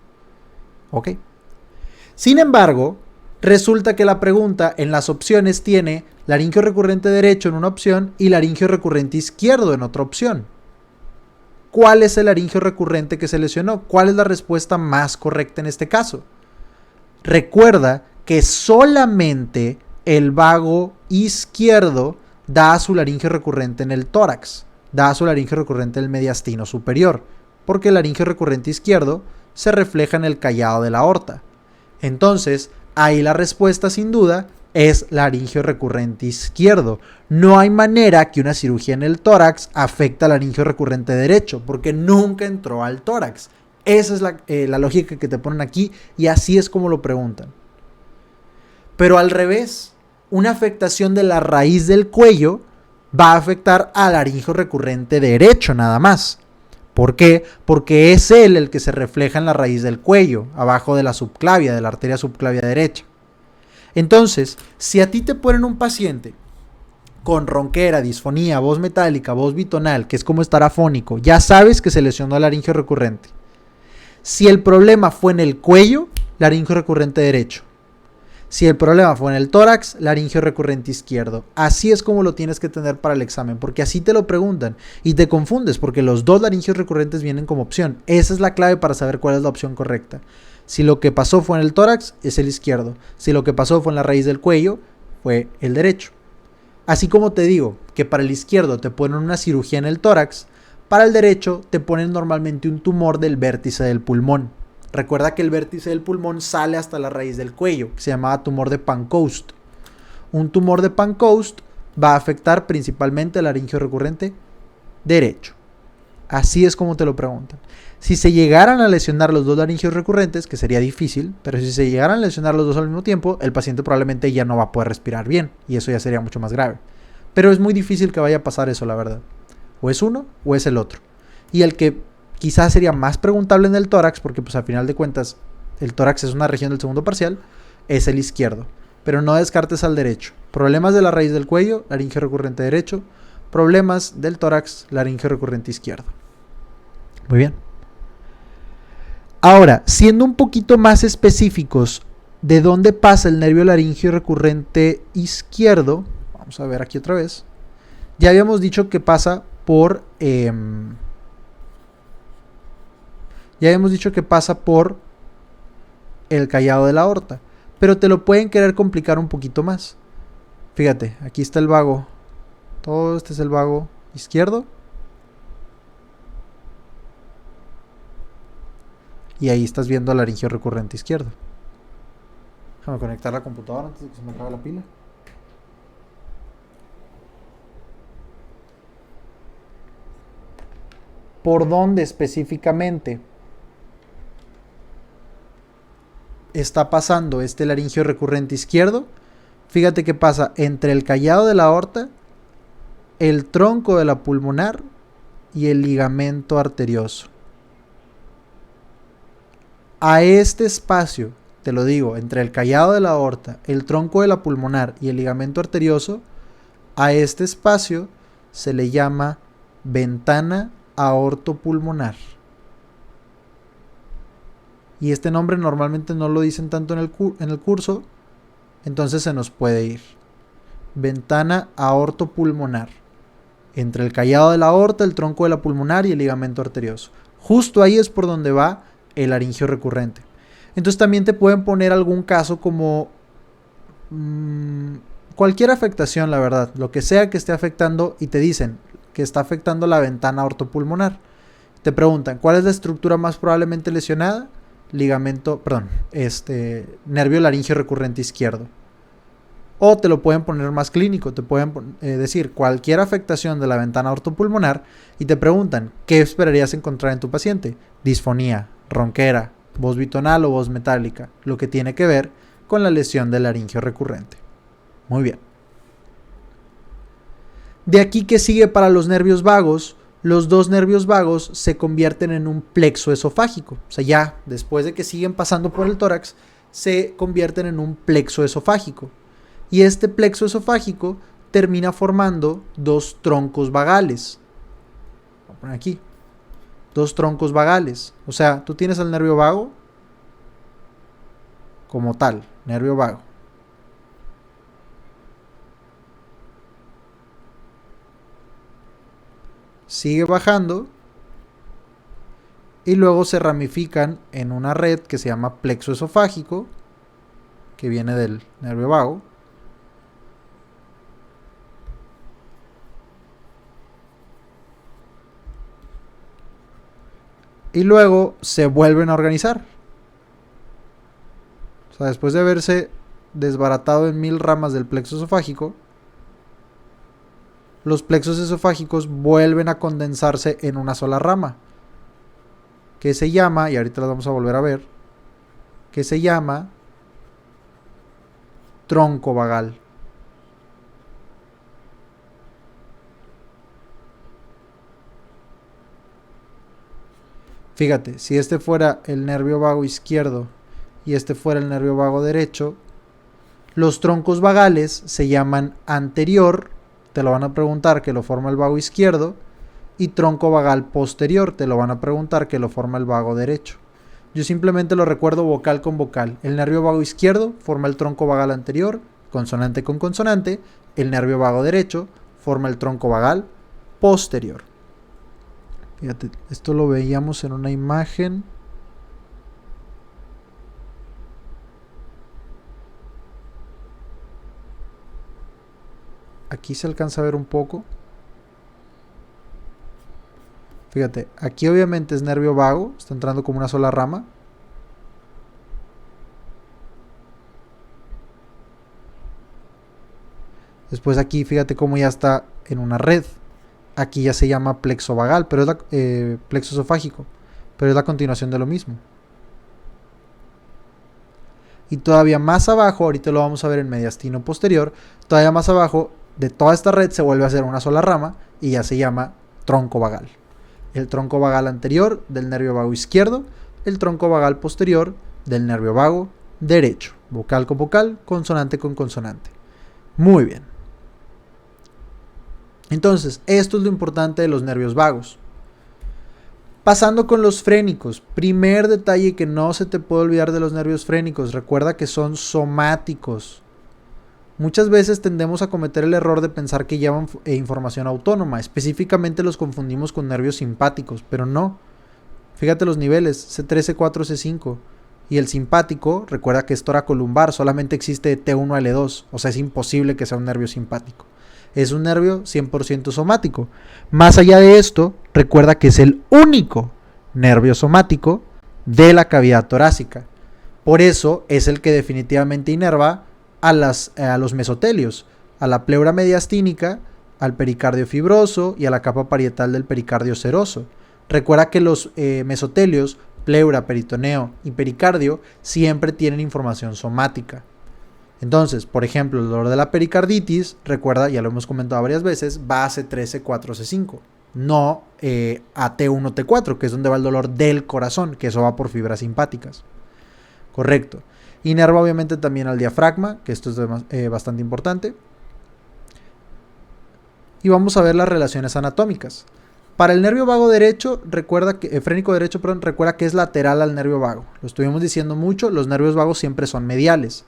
¿Ok? Sin embargo, resulta que la pregunta en las opciones tiene laringio recurrente derecho en una opción y laringio recurrente izquierdo en otra opción. ¿Cuál es el laringio recurrente que se lesionó? ¿Cuál es la respuesta más correcta en este caso? Recuerda que solamente el vago izquierdo da a su laringio recurrente en el tórax, da a su laringio recurrente en el mediastino superior, porque el laringio recurrente izquierdo se refleja en el callado de la aorta. Entonces, ahí la respuesta sin duda es laringio recurrente izquierdo. No hay manera que una cirugía en el tórax afecte al laringio recurrente derecho, porque nunca entró al tórax. Esa es la lógica que te ponen aquí y así es como lo preguntan. Pero al revés, una afectación de la raíz del cuello va a afectar al laringio recurrente derecho nada más. ¿Por qué? Porque es él el que se refleja en la raíz del cuello, abajo de la subclavia, de la arteria subclavia derecha. Entonces, si a ti te ponen un paciente con ronquera, disfonía, voz metálica, voz bitonal, que es como estar afónico, ya sabes que se lesionó el laringio recurrente. Si el problema fue en el cuello, laringio recurrente derecho. Si el problema fue en el tórax, laringio recurrente izquierdo. Así es como lo tienes que tener para el examen, porque así te lo preguntan y te confundes porque los dos laringios recurrentes vienen como opción. Esa es la clave para saber cuál es la opción correcta. Si lo que pasó fue en el tórax, es el izquierdo. Si lo que pasó fue en la raíz del cuello, fue el derecho. Así como te digo que para el izquierdo te ponen una cirugía en el tórax, para el derecho te ponen normalmente un tumor del vértice del pulmón. Recuerda que el vértice del pulmón sale hasta la raíz del cuello, que se llamaba tumor de Pancoast. Un tumor de Pancoast va a afectar principalmente el laringio recurrente derecho. Así es como te lo preguntan. Si se llegaran a lesionar los dos laringios recurrentes, que sería difícil, pero si se llegaran a lesionar los dos al mismo tiempo, el paciente probablemente ya no va a poder respirar bien y eso ya sería mucho más grave. Pero es muy difícil que vaya a pasar eso, la verdad. O es uno o es el otro. Y el que quizás sería más preguntable en el tórax, porque pues al final de cuentas el tórax es una región del segundo parcial, es el izquierdo. Pero no descartes al derecho. Problemas de la raíz del cuello, laringio recurrente derecho. Problemas del tórax, laringio recurrente izquierdo. Muy bien. Ahora, siendo un poquito más específicos de dónde pasa el nervio laringio recurrente izquierdo, Vamos a ver aquí otra vez. Ya habíamos dicho que pasa por... ya habíamos dicho que pasa por el callado de la aorta. Pero te lo pueden querer complicar un poquito más. Fíjate, aquí está el vago. Todo este es el vago izquierdo. Y ahí estás viendo el laringio recurrente izquierdo. Déjame conectar la computadora antes de que se me acabe la pila. ¿Por dónde específicamente está pasando este laringio recurrente izquierdo? Fíjate que pasa entre el callado de la aorta, el tronco de la pulmonar y el ligamento arterioso. A este espacio, te lo digo, entre el callado de la aorta, el tronco de la pulmonar y el ligamento arterioso, a este espacio se le llama ventana aortopulmonar. Y este nombre normalmente no lo dicen tanto en el curso, entonces se nos puede ir. Ventana aortopulmonar. Entre el callado de la aorta, el tronco de la pulmonar y el ligamento arterioso. Justo ahí es por donde va el laringio recurrente. Entonces también te pueden poner algún caso como cualquier afectación, la verdad, lo que sea que esté afectando, y te dicen que está afectando la ventana aortopulmonar. Te preguntan, ¿cuál es la estructura más probablemente lesionada? Nervio laringio recurrente izquierdo. O te lo pueden poner más clínico, te pueden decir cualquier afectación de la ventana aortopulmonar y te preguntan, ¿qué esperarías encontrar en tu paciente? Disfonía, ronquera, voz bitonal o voz metálica, lo que tiene que ver con la lesión del laringio recurrente. Muy bien. De aquí que sigue para los nervios vagos, los dos nervios vagos se convierten en un plexo esofágico. O sea, ya después de que siguen pasando por el tórax, se convierten en un plexo esofágico. Y este plexo esofágico termina formando dos troncos vagales. Voy a poner aquí. Dos troncos vagales. O sea, tú tienes el nervio vago como tal, nervio vago. Sigue bajando y luego se ramifican en una red que se llama plexo esofágico, que viene del nervio vago. Y luego se vuelven a organizar. O sea, después de haberse desbaratado en 1000 ramas del plexo esofágico, los plexos esofágicos vuelven a condensarse en una sola rama, que se llama, y ahorita las vamos a volver a ver, que se llama tronco vagal. Fíjate, si este fuera el nervio vago izquierdo y este fuera el nervio vago derecho, los troncos vagales se llaman anterior, te lo van a preguntar que lo forma el vago izquierdo, y tronco vagal posterior, te lo van a preguntar que lo forma el vago derecho. Yo simplemente lo recuerdo vocal con vocal. El nervio vago izquierdo forma el tronco vagal anterior, consonante con consonante. El nervio vago derecho forma el tronco vagal posterior. Fíjate, esto lo veíamos en una imagen. Aquí se alcanza a ver un poco. Fíjate, aquí obviamente es nervio vago, está entrando como una sola rama. Después aquí fíjate cómo ya está en una red. Aquí ya se llama plexo vagal, pero es plexo esofágico, pero es la continuación de lo mismo. Y todavía más abajo, ahorita lo vamos a ver en mediastino posterior, todavía más abajo de toda esta red se vuelve a hacer una sola rama y ya se llama tronco vagal. El tronco vagal anterior del nervio vago izquierdo, el tronco vagal posterior del nervio vago derecho. Vocal con vocal, consonante con consonante. Muy bien. Entonces, esto es lo importante de los nervios vagos. Pasando con los frénicos, primer detalle que no se te puede olvidar de los nervios frénicos, recuerda que son somáticos. Muchas veces tendemos a cometer el error de pensar que llevan información autónoma, específicamente los confundimos con nervios simpáticos, pero no. Fíjate los niveles, C3, C4, C5. Y el simpático, recuerda que es toracolumbar, solamente existe T1 a L2, o sea, es imposible que sea un nervio simpático. Es un nervio 100% somático. Más allá de esto, recuerda que es el único nervio somático de la cavidad torácica. Por eso es el que definitivamente inerva a los mesotelios, a la pleura mediastínica, al pericardio fibroso y a la capa parietal del pericardio seroso. Recuerda que los mesotelios, pleura, peritoneo y pericardio siempre tienen información somática. Entonces, por ejemplo, el dolor de la pericarditis, recuerda, ya lo hemos comentado varias veces, va a C3, C4, C5, no a T1, T4, que es donde va el dolor del corazón, que eso va por fibras simpáticas. Correcto. Inerva obviamente también al diafragma, que esto es bastante importante. Y vamos a ver las relaciones anatómicas. Para el nervio vago derecho, frénico derecho, recuerda que es lateral al nervio vago. Lo estuvimos diciendo mucho, los nervios vagos siempre son mediales.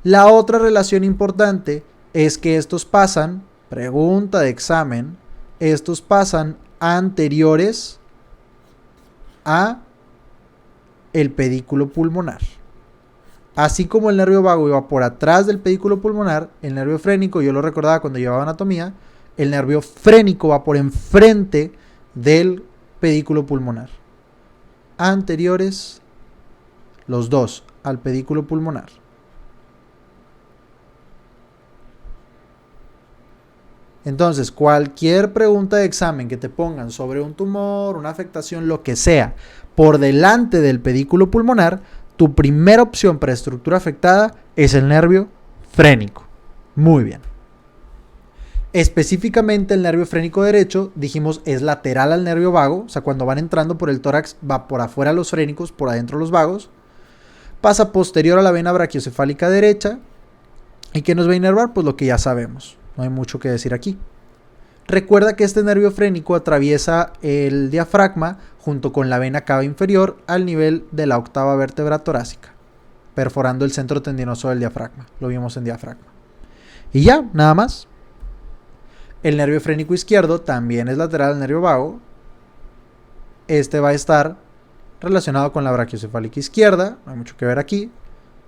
La otra relación importante es que estos pasan, pregunta de examen, estos pasan anteriores a el pedículo pulmonar. Así como el nervio vago iba por atrás del pedículo pulmonar, el nervio frénico, yo lo recordaba cuando llevaba anatomía, el nervio frénico va por enfrente del pedículo pulmonar. Anteriores, los dos, al pedículo pulmonar. Entonces, cualquier pregunta de examen que te pongan sobre un tumor, una afectación, lo que sea, por delante del pedículo pulmonar, tu primera opción para estructura afectada es el nervio frénico. Muy bien. Específicamente el nervio frénico derecho, dijimos, es lateral al nervio vago, o sea, cuando van entrando por el tórax, va por afuera los frénicos, por adentro los vagos, pasa posterior a la vena brachiocefálica derecha, ¿y qué nos va a inervar? Pues lo que ya sabemos, no hay mucho que decir aquí. Recuerda que este nervio frénico atraviesa el diafragma junto con la vena cava inferior al nivel de la octava vértebra torácica, perforando el centro tendinoso del diafragma, lo vimos en diafragma. Y ya, nada más. El nervio frénico izquierdo también es lateral al nervio vago. Este va a estar relacionado con la brachiocefálica izquierda, no hay mucho que ver aquí.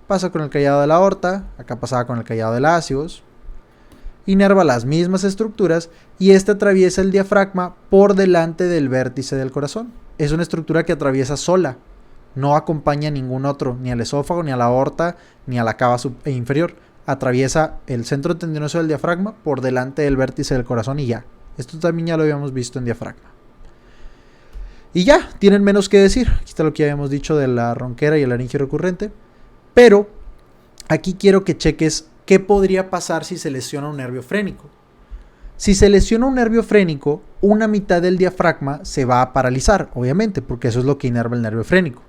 Pasa con el callado de la aorta, acá pasaba con el callado del ácidos. Inerva las mismas estructuras y este atraviesa el diafragma por delante del vértice del corazón. Es una estructura que atraviesa sola, no acompaña a ningún otro, ni al esófago, ni a la aorta, ni a la cava inferior. Atraviesa el centro tendinoso del diafragma por delante del vértice del corazón y ya. Esto también ya lo habíamos visto en diafragma. Y ya, tienen menos que decir. Aquí está lo que habíamos dicho de la ronquera y el laringio recurrente. Pero aquí quiero que cheques qué podría pasar si se lesiona un nervio frénico. Si se lesiona un nervio frénico, una mitad del diafragma se va a paralizar, obviamente, porque eso es lo que inerva el nervio frénico.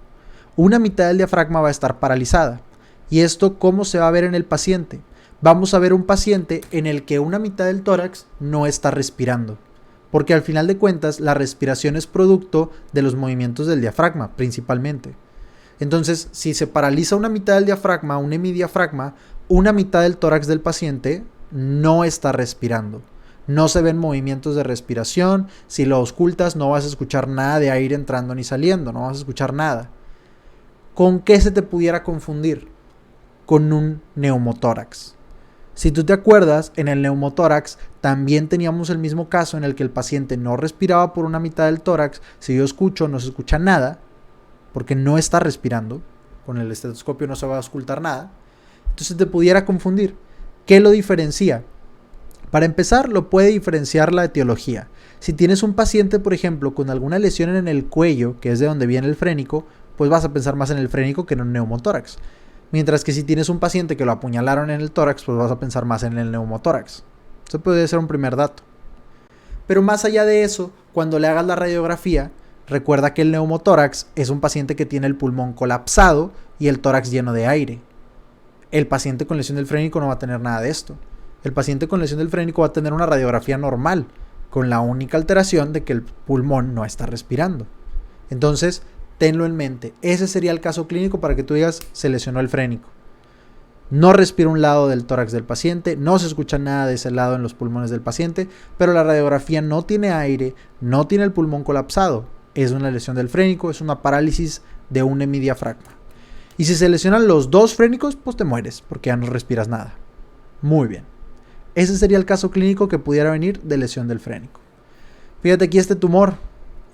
Una mitad del diafragma va a estar paralizada. ¿Y esto cómo se va a ver en el paciente? Vamos a ver un paciente en el que una mitad del tórax no está respirando. Porque al final de cuentas, la respiración es producto de los movimientos del diafragma, principalmente. Entonces, si se paraliza una mitad del diafragma, un hemidiafragma, una mitad del tórax del paciente no está respirando. No se ven movimientos de respiración. Si lo auscultas, no vas a escuchar nada de aire entrando ni saliendo. No vas a escuchar nada. ¿Con qué se te pudiera confundir? Con un neumotórax. Si tú te acuerdas, en el neumotórax también teníamos el mismo caso en el que el paciente no respiraba por una mitad del tórax. Si yo escucho, no se escucha nada, porque no está respirando. Con el estetoscopio no se va a auscultar nada. Entonces te pudiera confundir. ¿Qué lo diferencia? Para empezar, lo puede diferenciar la etiología. Si tienes un paciente, por ejemplo, con alguna lesión en el cuello, que es de donde viene el frénico, pues vas a pensar más en el frénico que en un neumotórax. Mientras que si tienes un paciente que lo apuñalaron en el tórax, pues vas a pensar más en el neumotórax. Eso puede ser un primer dato. Pero más allá de eso, cuando le hagas la radiografía, recuerda que el neumotórax es un paciente que tiene el pulmón colapsado y el tórax lleno de aire. El paciente con lesión del frénico no va a tener nada de esto. El paciente con lesión del frénico va a tener una radiografía normal, con la única alteración de que el pulmón no está respirando. Entonces, tenlo en mente. Ese sería el caso clínico para que tú digas, se lesionó el frénico. No respira un lado del tórax del paciente, no se escucha nada de ese lado en los pulmones del paciente, pero la radiografía no tiene aire, no tiene el pulmón colapsado. Es una lesión del frénico, es una parálisis de un hemidiafragma. Y si se lesionan los dos frénicos, pues te mueres, porque ya no respiras nada. Muy bien. Ese sería el caso clínico que pudiera venir de lesión del frénico. Fíjate aquí este tumor,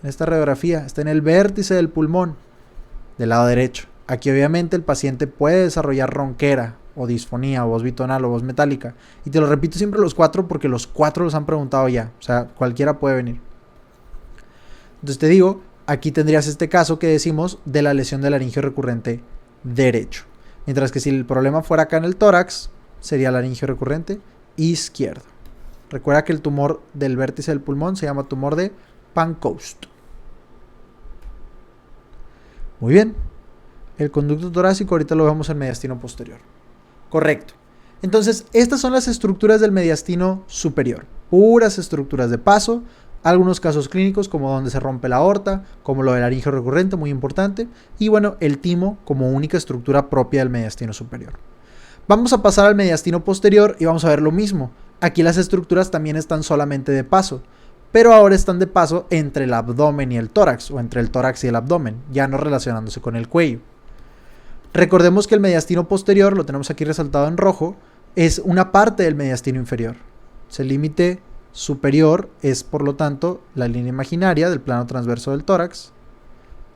en esta radiografía, está en el vértice del pulmón, del lado derecho. Aquí obviamente el paciente puede desarrollar ronquera, o disfonía, o voz bitonal, o voz metálica. Y te lo repito siempre los 4 porque los 4 los han preguntado ya. O sea, cualquiera puede venir. Entonces te digo, aquí tendrías este caso que decimos de la lesión del laringio recurrente derecho. Mientras que si el problema fuera acá en el tórax, sería laringio recurrente izquierdo. Recuerda que el tumor del vértice del pulmón se llama tumor de Pancoast. Muy bien. El conducto torácico ahorita lo vemos en mediastino posterior. Correcto. Entonces, estas son las estructuras del mediastino superior. Puras estructuras de paso. Algunos casos clínicos como donde se rompe la aorta, como lo del laringio recurrente, muy importante. Y bueno, el timo como única estructura propia del mediastino superior. Vamos a pasar al mediastino posterior y vamos a ver lo mismo. Aquí las estructuras también están solamente de paso, pero ahora están de paso entre el abdomen y el tórax, o entre el tórax y el abdomen, ya no relacionándose con el cuello. Recordemos que el mediastino posterior, lo tenemos aquí resaltado en rojo, es una parte del mediastino inferior. El límite superior es, por lo tanto, la línea imaginaria del plano transverso del tórax,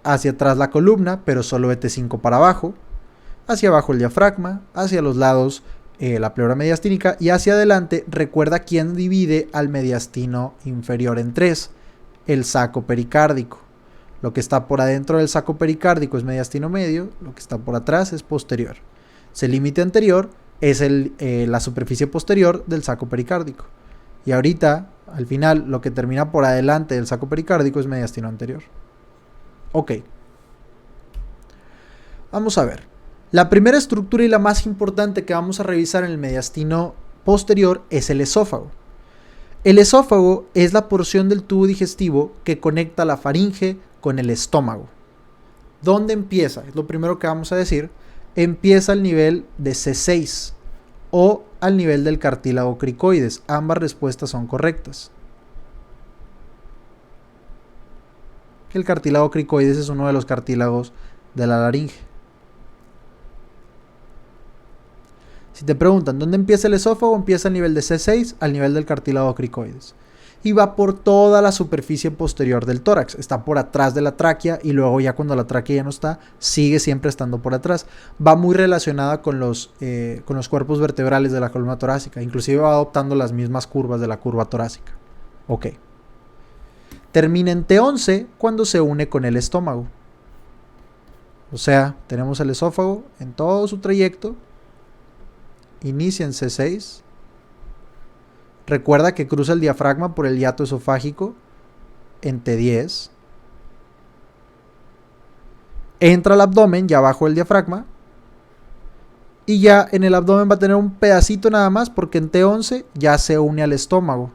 hacia atrás la columna, pero solo ET5 para abajo, hacia abajo el diafragma, hacia los lados la pleura mediastínica y hacia adelante. Recuerda quién divide al mediastino inferior en 3, el saco pericárdico. Lo que está por adentro del saco pericárdico es mediastino medio, lo que está por atrás es posterior. El límite anterior es la superficie posterior del saco pericárdico. Y ahorita, al final, lo que termina por adelante del saco pericárdico es mediastino anterior. Ok. Vamos a ver. La primera estructura y la más importante que vamos a revisar en el mediastino posterior es el esófago. El esófago es la porción del tubo digestivo que conecta la faringe con el estómago. ¿Dónde empieza? Es lo primero que vamos a decir. Empieza al nivel de C6 o al nivel del cartílago cricoides. Ambas respuestas son correctas. El cartílago cricoides es uno de los cartílagos de la laringe. Si te preguntan dónde empieza el esófago, empieza al nivel de C6, al nivel del cartílago cricoides. Y va por toda la superficie posterior del tórax. Está por atrás de la tráquea y luego ya cuando la tráquea ya no está, sigue siempre estando por atrás. Va muy relacionada con los cuerpos vertebrales de la columna torácica. Inclusive va adoptando las mismas curvas de la curva torácica. Ok. Termina en T11 cuando se une con el estómago. O sea, tenemos el esófago en todo su trayecto. Inicia en C6. Recuerda que cruza el diafragma por el hiato esofágico en T10. Entra al abdomen ya abajo del diafragma. Y ya en el abdomen va a tener un pedacito nada más porque en T11 ya se une al estómago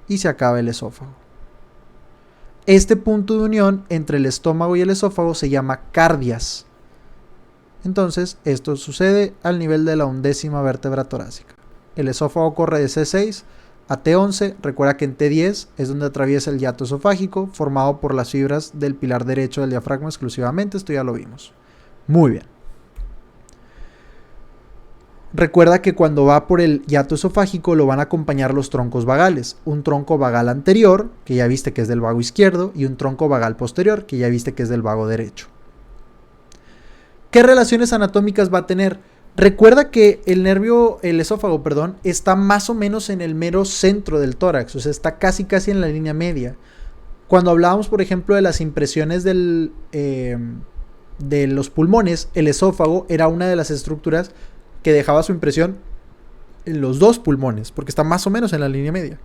y se acaba el esófago. Este punto de unión entre el estómago y el esófago se llama cardias. Entonces, esto sucede al nivel de la 11ª vértebra torácica. El esófago corre de C6 a T11. Recuerda que en T10 es donde atraviesa el hiato esofágico, formado por las fibras del pilar derecho del diafragma exclusivamente. Esto ya lo vimos. Muy bien. Recuerda que cuando va por el hiato esofágico lo van a acompañar los troncos vagales. Un tronco vagal anterior, que ya viste que es del vago izquierdo, y un tronco vagal posterior, que ya viste que es del vago derecho. ¿Qué relaciones anatómicas va a tener? Recuerda que el esófago, está más o menos en el mero centro del tórax, o sea, está casi en la línea media. Cuando hablábamos, por ejemplo, de las impresiones de los pulmones, el esófago era una de las estructuras que dejaba su impresión en los dos pulmones, porque está más o menos en la línea media.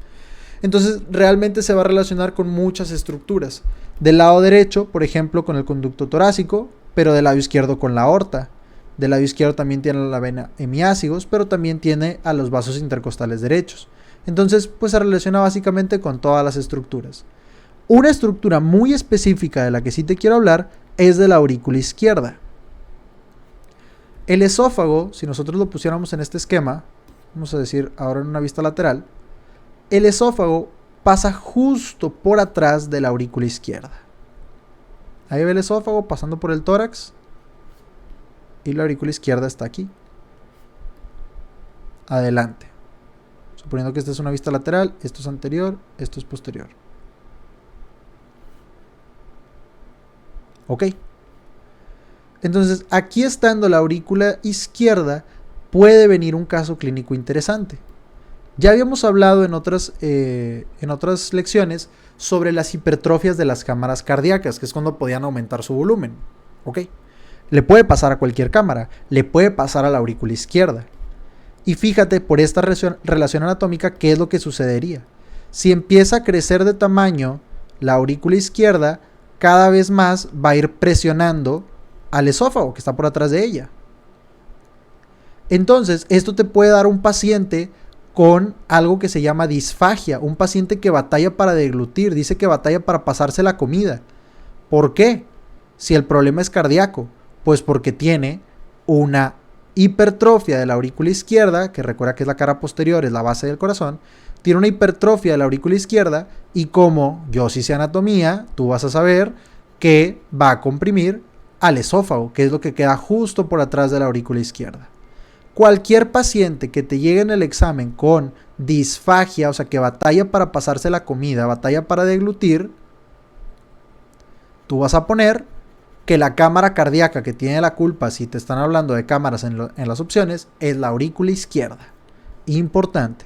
Entonces, realmente se va a relacionar con muchas estructuras. Del lado derecho, por ejemplo, con el conducto torácico, pero del lado izquierdo con la aorta. Del lado izquierdo también tiene la vena hemiácigos, pero también tiene a los vasos intercostales derechos. Entonces, pues se relaciona básicamente con todas las estructuras. Una estructura muy específica de la que sí te quiero hablar es de la aurícula izquierda. El esófago, si nosotros lo pusiéramos en este esquema, vamos a decir ahora en una vista lateral, el esófago pasa justo por atrás de la aurícula izquierda. Ahí ve el esófago pasando por el tórax y la aurícula izquierda está aquí. Adelante. Suponiendo que esta es una vista lateral, esto es anterior, esto es posterior. Ok. Entonces, aquí estando la aurícula izquierda, puede venir un caso clínico interesante. Ya habíamos hablado en otras lecciones sobre las hipertrofias de las cámaras cardíacas, que es cuando podían aumentar su volumen. ¿Ok? Le puede pasar a cualquier cámara, le puede pasar a la aurícula izquierda. Y fíjate, por esta relación anatómica, ¿qué es lo que sucedería? Si empieza a crecer de tamaño la aurícula izquierda, cada vez más va a ir presionando al esófago que está por atrás de ella. Entonces, esto te puede dar un paciente con algo que se llama disfagia, un paciente que batalla para deglutir, dice que batalla para pasarse la comida. ¿Por qué? Si el problema es cardíaco, pues porque tiene una hipertrofia de la aurícula izquierda, que recuerda que es la cara posterior, es la base del corazón, tiene una hipertrofia de la aurícula izquierda y como yo sí sé anatomía, tú vas a saber que va a comprimir al esófago, que es lo que queda justo por atrás de la aurícula izquierda. Cualquier paciente que te llegue en el examen con disfagia, o sea que batalla para pasarse la comida, batalla para deglutir, tú vas a poner que la cámara cardíaca que tiene la culpa, si te están hablando de cámaras en las opciones, es la aurícula izquierda. Importante.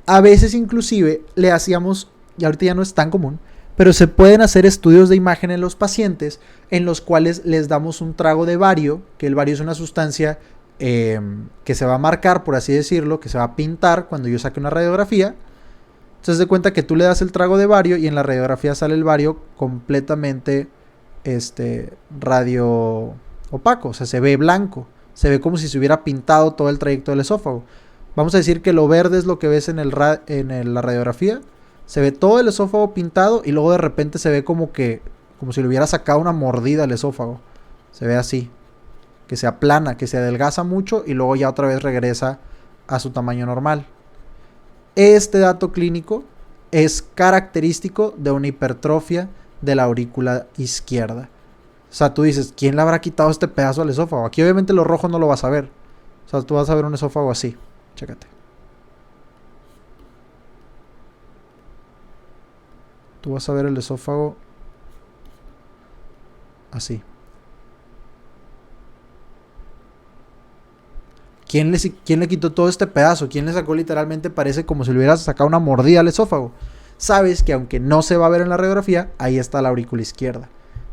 A veces inclusive le hacíamos, y ahorita ya no es tan común, pero se pueden hacer estudios de imagen en los pacientes en los cuales les damos un trago de bario, que el bario es una sustancia que se va a marcar, por así decirlo, que se va a pintar cuando yo saque una radiografía. Entonces de cuenta que tú le das el trago de bario y en la radiografía sale el bario completamente radio opaco, o sea, se ve blanco, se ve como si se hubiera pintado todo el trayecto del esófago. Vamos a decir que lo verde es lo que ves en la radiografía, se ve todo el esófago pintado y luego de repente se ve como si le hubiera sacado una mordida al esófago, se ve así, que se aplana, que se adelgaza mucho y luego ya otra vez regresa a su tamaño normal. Este dato clínico es característico de una hipertrofia de la aurícula izquierda. O sea, tú dices, ¿quién le habrá quitado este pedazo al esófago? Aquí obviamente lo rojo no lo vas a ver. O sea, tú vas a ver un esófago así. Chécate. Tú vas a ver el esófago así. ¿Quién le quitó todo este pedazo? ¿Quién le sacó literalmente? Parece como si le hubieras sacado una mordida al esófago. Sabes que aunque no se va a ver en la radiografía, ahí está la aurícula izquierda.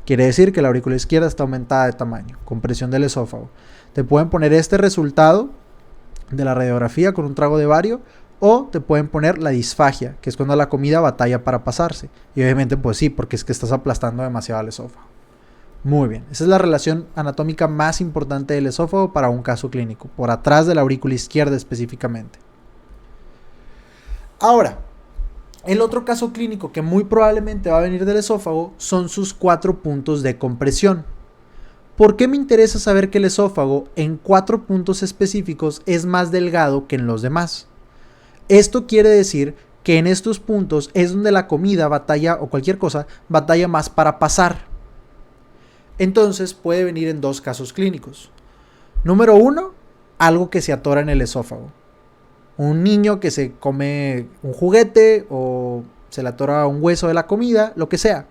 Quiere decir que la aurícula izquierda está aumentada de tamaño, compresión del esófago. Te pueden poner este resultado de la radiografía con un trago de bario o te pueden poner la disfagia, que es cuando la comida batalla para pasarse. Y obviamente pues sí, porque es que estás aplastando demasiado al esófago. Muy bien, esa es la relación anatómica más importante del esófago para un caso clínico, por atrás de la aurícula izquierda específicamente. Ahora, el otro caso clínico que muy probablemente va a venir del esófago son sus 4 puntos de compresión. ¿Por qué me interesa saber que el esófago en 4 puntos específicos es más delgado que en los demás? Esto quiere decir que en estos puntos es donde la comida batalla o cualquier cosa batalla más para pasar. Entonces puede venir en 2 casos clínicos. Número 1, algo que se atora en el esófago. Un niño que se come un juguete o se le atora un hueso de la comida, lo que sea.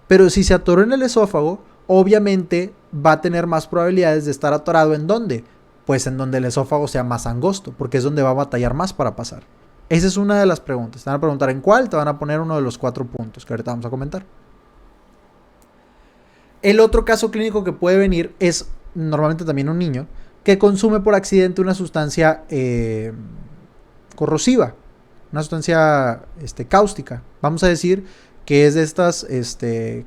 Pero si se atoró en el esófago, obviamente va a tener más probabilidades de estar atorado ¿en dónde? Pues en donde el esófago sea más angosto, porque es donde va a batallar más para pasar. Esa es una de las preguntas. Te van a preguntar en cuál, te van a poner uno de los 4 puntos que ahorita vamos a comentar. El otro caso clínico que puede venir es normalmente también un niño que consume por accidente una sustancia corrosiva, una sustancia cáustica. Vamos a decir que es de estas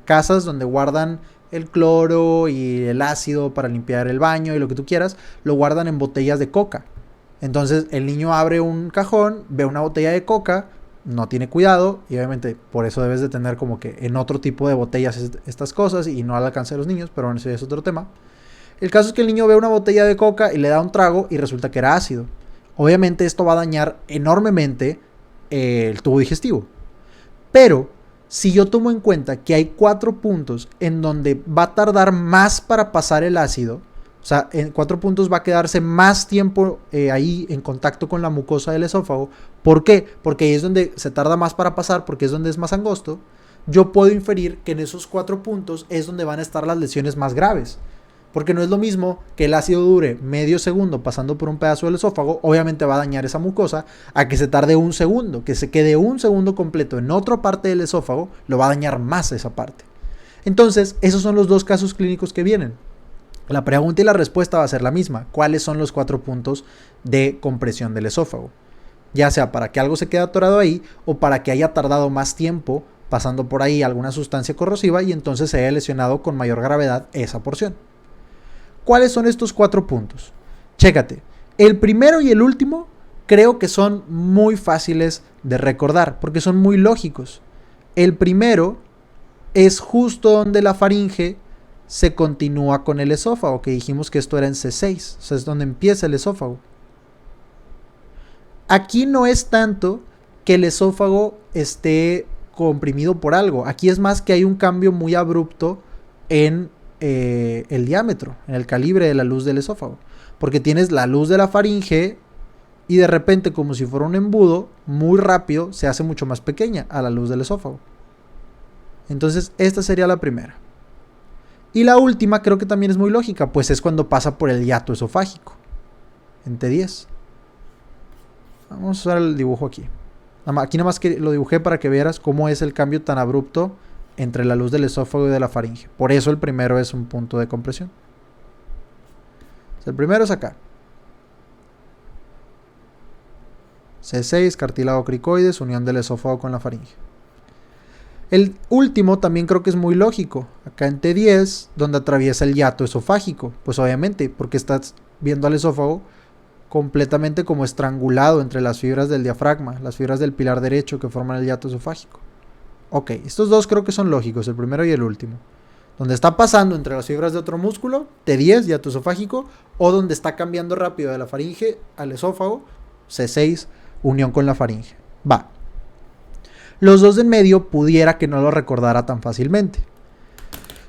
casas donde guardan el cloro y el ácido para limpiar el baño y lo que tú quieras, lo guardan en botellas de coca. Entonces el niño abre un cajón, ve una botella de coca, no tiene cuidado y obviamente por eso debes de tener como que en otro tipo de botellas estas cosas y no al alcance de los niños, pero bueno, eso ya es otro tema. El caso es que el niño ve una botella de coca y le da un trago y resulta que era ácido. Obviamente esto va a dañar enormemente el tubo digestivo. Pero si yo tomo en cuenta que hay 4 puntos en donde va a tardar más para pasar el ácido, o sea, en 4 puntos va a quedarse más tiempo ahí en contacto con la mucosa del esófago. ¿Por qué? Porque ahí es donde se tarda más para pasar, porque es donde es más angosto. Yo puedo inferir que en esos 4 puntos es donde van a estar las lesiones más graves. Porque no es lo mismo que el ácido dure medio segundo pasando por un pedazo del esófago, obviamente va a dañar esa mucosa, a que se tarde un segundo, que se quede un segundo completo en otra parte del esófago, lo va a dañar más esa parte. Entonces, esos son los 2 casos clínicos que vienen. La pregunta y la respuesta va a ser la misma. ¿Cuáles son los 4 puntos de compresión del esófago? Ya sea para que algo se quede atorado ahí o para que haya tardado más tiempo pasando por ahí alguna sustancia corrosiva y entonces se haya lesionado con mayor gravedad esa porción. ¿Cuáles son estos 4 puntos? Chécate, el primero y el último creo que son muy fáciles de recordar porque son muy lógicos. El primero es justo donde la faringe se continúa con el esófago, que dijimos que esto era en C6, o sea, es donde empieza el esófago. Aquí no es tanto que el esófago esté comprimido por algo, aquí es más que hay un cambio muy abrupto en el diámetro, en el calibre de la luz del esófago, porque tienes la luz de la faringe y de repente, como si fuera un embudo, muy rápido se hace mucho más pequeña a la luz del esófago. Entonces esta sería la primera. Y la última creo que también es muy lógica, pues es cuando pasa por el hiato esofágico, en T10. Vamos a usar el dibujo aquí. Aquí nada más que lo dibujé para que vieras cómo es el cambio tan abrupto entre la luz del esófago y de la faringe. Por eso el primero es un punto de compresión. El primero es acá. C6, cartílago cricoides, unión del esófago con la faringe. El último también creo que es muy lógico. Acá en T10, donde atraviesa el hiato esofágico. Pues obviamente, porque estás viendo al esófago completamente como estrangulado entre las fibras del diafragma, las fibras del pilar derecho que forman el hiato esofágico. Ok, estos 2 creo que son lógicos, el primero y el último. Donde está pasando entre las fibras de otro músculo, T10, hiato esofágico, o donde está cambiando rápido de la faringe al esófago, C6, unión con la faringe. Va. Los 2 de en medio pudiera que no lo recordara tan fácilmente.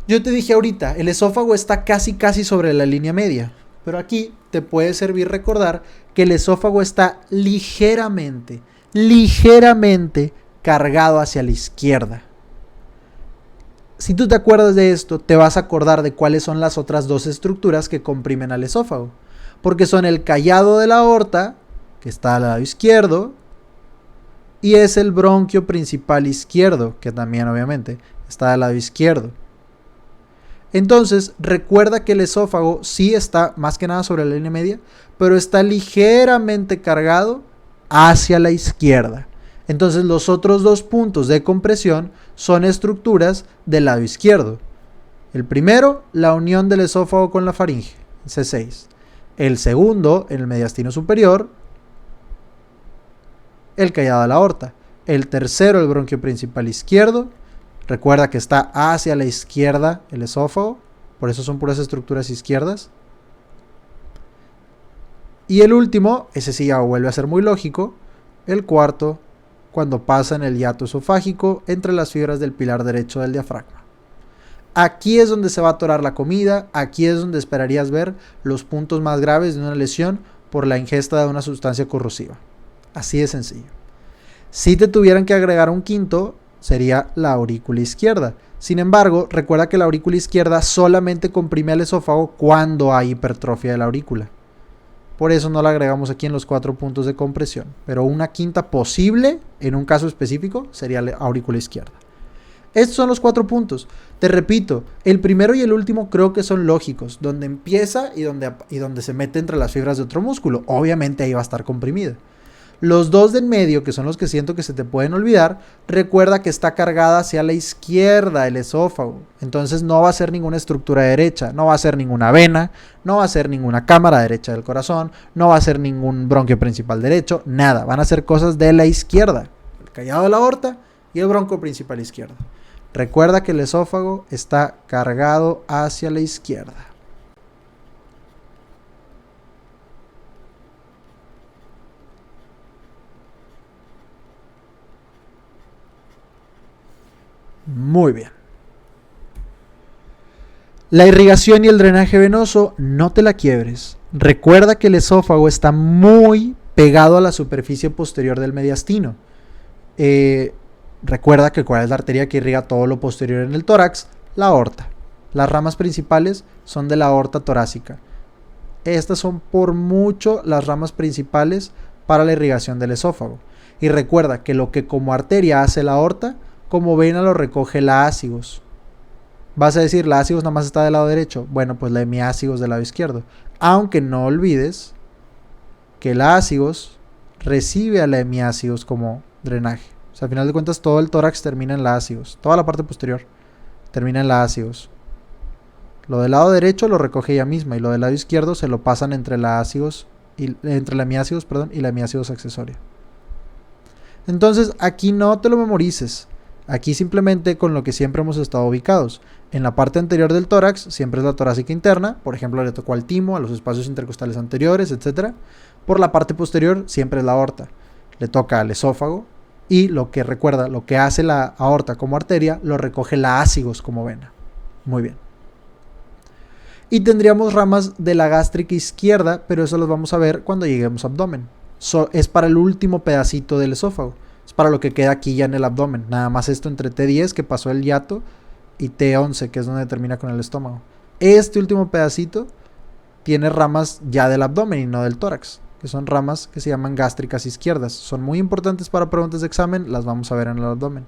Yo te dije ahorita, el esófago está casi sobre la línea media, pero aquí te puede servir recordar que el esófago está ligeramente cargado hacia la izquierda. Si tú te acuerdas de esto, te vas a acordar de cuáles son las otras 2 estructuras que comprimen al esófago, porque son el callado de la aorta, que está al lado izquierdo, y es el bronquio principal izquierdo, que también obviamente está al lado izquierdo. Entonces, recuerda que el esófago sí está más que nada sobre la línea media, pero está ligeramente cargado hacia la izquierda. Entonces, los otros 2 puntos de compresión son estructuras del lado izquierdo. El primero, la unión del esófago con la faringe, C6. El segundo, en el mediastino superior, el callado de la aorta. El tercero, el bronquio principal izquierdo. Recuerda que está hacia la izquierda el esófago, por eso son puras estructuras izquierdas. Y el último, ese sí ya vuelve a ser muy lógico, el cuarto, cuando pasa en el hiato esofágico entre las fibras del pilar derecho del diafragma. Aquí es donde se va a atorar la comida, aquí es donde esperarías ver los puntos más graves de una lesión por la ingesta de una sustancia corrosiva. Así de sencillo. Si te tuvieran que agregar un quinto, sería la aurícula izquierda. Sin embargo, recuerda que la aurícula izquierda solamente comprime al esófago cuando hay hipertrofia de la aurícula. Por eso no la agregamos aquí en los 4 puntos de compresión. Pero una quinta posible, en un caso específico, sería la aurícula izquierda. Estos son los 4 puntos. Te repito, el primero y el último creo que son lógicos. Donde empieza y donde se mete entre las fibras de otro músculo. Obviamente ahí va a estar comprimida. Los 2 de en medio, que son los que siento que se te pueden olvidar, recuerda que está cargada hacia la izquierda el esófago. Entonces no va a ser ninguna estructura derecha, no va a ser ninguna vena, no va a ser ninguna cámara derecha del corazón, no va a ser ningún bronquio principal derecho, nada. Van a ser cosas de la izquierda, el callado de la aorta y el bronquio principal izquierdo. Recuerda que el esófago está cargado hacia la izquierda. Muy bien. La irrigación y el drenaje venoso, no te la quiebres. Recuerda que el esófago está muy pegado a la superficie posterior del mediastino. Recuerda que cuál es la arteria que irriga todo lo posterior en el tórax, la aorta. Las ramas principales son de la aorta torácica. Estas son por mucho las ramas principales para la irrigación del esófago. Y recuerda que lo que como arteria hace la aorta, como vena lo recoge la ácigos. Vas a decir, la ácigos nada más está del lado derecho. Bueno, pues la hemiácigos del lado izquierdo. Aunque no olvides que la ácigos recibe a la hemiácigos como drenaje. O sea, al final de cuentas todo el tórax termina en la ácigos. Toda la parte posterior termina en la ácigos. Lo del lado derecho lo recoge ella misma y lo del lado izquierdo se lo pasan entre la ácigos y entre la hemiácigos, y la hemiácigos accesoria. Entonces, aquí no te lo memorices. Aquí simplemente con lo que siempre hemos estado ubicados. En la parte anterior del tórax siempre es la torácica interna, por ejemplo le tocó al timo, a los espacios intercostales anteriores, etc. Por la parte posterior siempre es la aorta, le toca al esófago y lo que recuerda, lo que hace la aorta como arteria, lo recoge la ácigos como vena. Muy bien. Y tendríamos ramas de la gástrica izquierda, pero eso los vamos a ver cuando lleguemos a abdomen. Es para el último pedacito del esófago. Es para lo que queda aquí ya en el abdomen. Nada más esto entre T10, que pasó el hiato, y T11, que es donde termina con el estómago. Este último pedacito tiene ramas ya del abdomen y no del tórax, que son ramas que se llaman gástricas izquierdas. Son muy importantes para preguntas de examen, las vamos a ver en el abdomen.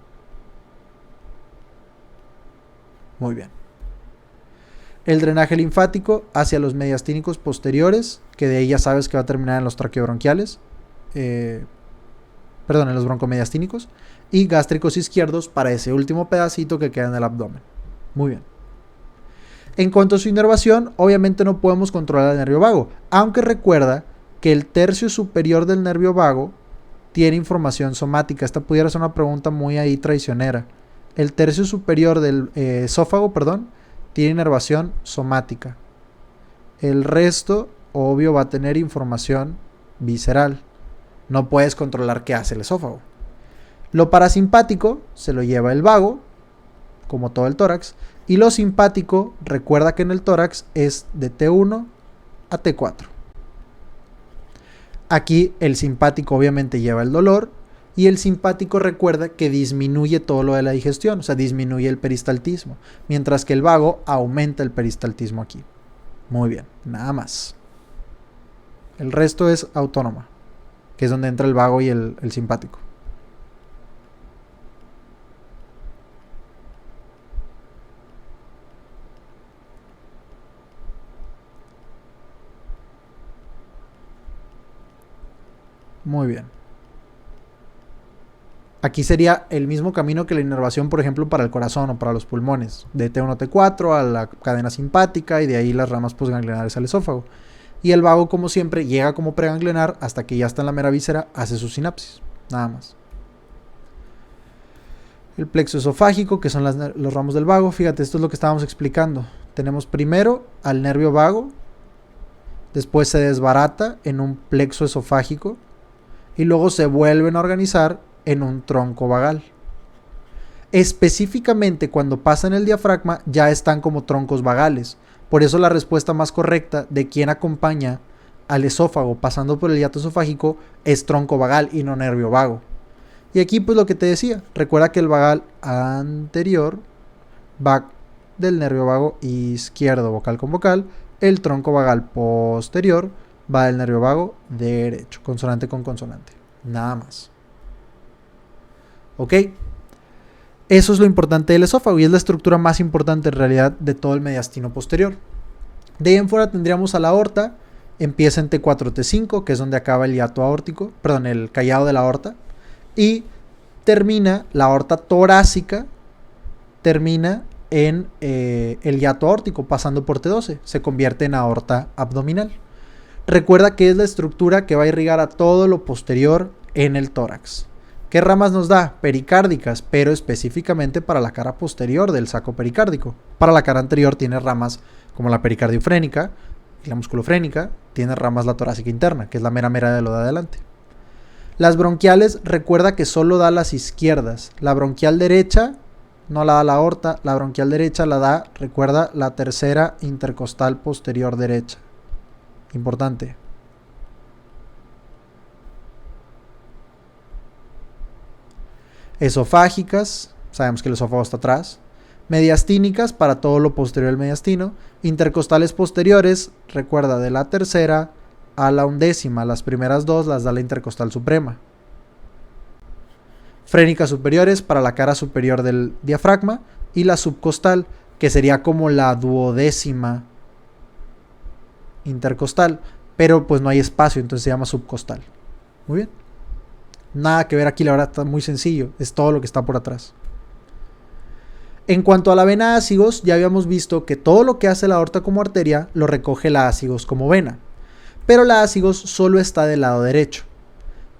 Muy bien. El drenaje linfático hacia los mediastínicos posteriores, que de ahí ya sabes que va a terminar en los traqueobronquiales. En los broncomediastínicos. Y gástricos izquierdos para ese último pedacito que queda en el abdomen. Muy bien. En cuanto a su inervación, obviamente no podemos controlar el nervio vago, aunque recuerda que el tercio superior del nervio vago tiene información somática. Esta pudiera ser una pregunta muy ahí traicionera. El tercio superior del esófago, tiene inervación somática. El resto, obvio, va a tener información visceral. No puedes controlar qué hace el esófago. Lo parasimpático se lo lleva el vago, como todo el tórax, y lo simpático, recuerda que en el tórax es de T1 a T4. Aquí el simpático obviamente lleva el dolor, y el simpático recuerda que disminuye todo lo de la digestión, o sea, disminuye el peristaltismo, mientras que el vago aumenta el peristaltismo aquí. Muy bien, nada más. El resto es autónoma, que es donde entra el vago y el simpático. Muy bien. Aquí sería el mismo camino que la inervación, por ejemplo, para el corazón o para los pulmones. De T1 a T4 a la cadena simpática y de ahí las ramas postganglionares al esófago. Y el vago, como siempre, llega como preganglionar hasta que ya está en la mera víscera, hace su sinapsis. Nada más. El plexo esofágico, que son los ramos del vago. Fíjate, esto es lo que estábamos explicando. Tenemos primero al nervio vago, después se desbarata en un plexo esofágico y luego se vuelven a organizar en un tronco vagal. Específicamente cuando pasan el diafragma ya están como troncos vagales. Por eso la respuesta más correcta de quien acompaña al esófago pasando por el hiato esofágico es tronco vagal y no nervio vago. Y aquí pues lo que te decía, recuerda que el vagal anterior va del nervio vago izquierdo vocal con vocal, el tronco vagal posterior va del nervio vago derecho, consonante con consonante, nada más. ¿Ok? Eso es lo importante del esófago y es la estructura más importante en realidad de todo el mediastino posterior. De ahí en fuera tendríamos a la aorta, empieza en T4, T5, que es donde acaba el hiato aórtico, el callado de la aorta, y termina, la aorta torácica termina en el hiato aórtico, pasando por T12, se convierte en aorta abdominal. Recuerda que es la estructura que va a irrigar a todo lo posterior en el tórax. ¿Qué ramas nos da? Pericárdicas, pero específicamente para la cara posterior del saco pericárdico. Para la cara anterior tiene ramas como la pericardiofrénica y la musculofrénica, tiene ramas la torácica interna, que es la mera de lo de adelante. Las bronquiales, recuerda que solo da las izquierdas. La bronquial derecha no la da la aorta, la bronquial derecha la da, recuerda, la tercera intercostal posterior derecha. Importante. Esofágicas, sabemos que el esófago está atrás. Mediastínicas, para todo lo posterior del mediastino. Intercostales posteriores, recuerda, de la tercera a la 11ª. Las primeras dos las da la intercostal suprema. Frénicas superiores, para la cara superior del diafragma. Y la subcostal, que sería como la 12ª intercostal. Pero pues no hay espacio, entonces se llama subcostal. Muy bien. Nada que ver aquí, la verdad está muy sencillo. Es todo lo que está por atrás. En cuanto a la vena ácigos, ya habíamos visto que todo lo que hace la aorta como arteria lo recoge la ácigos como vena. Pero la ácigos solo está del lado derecho.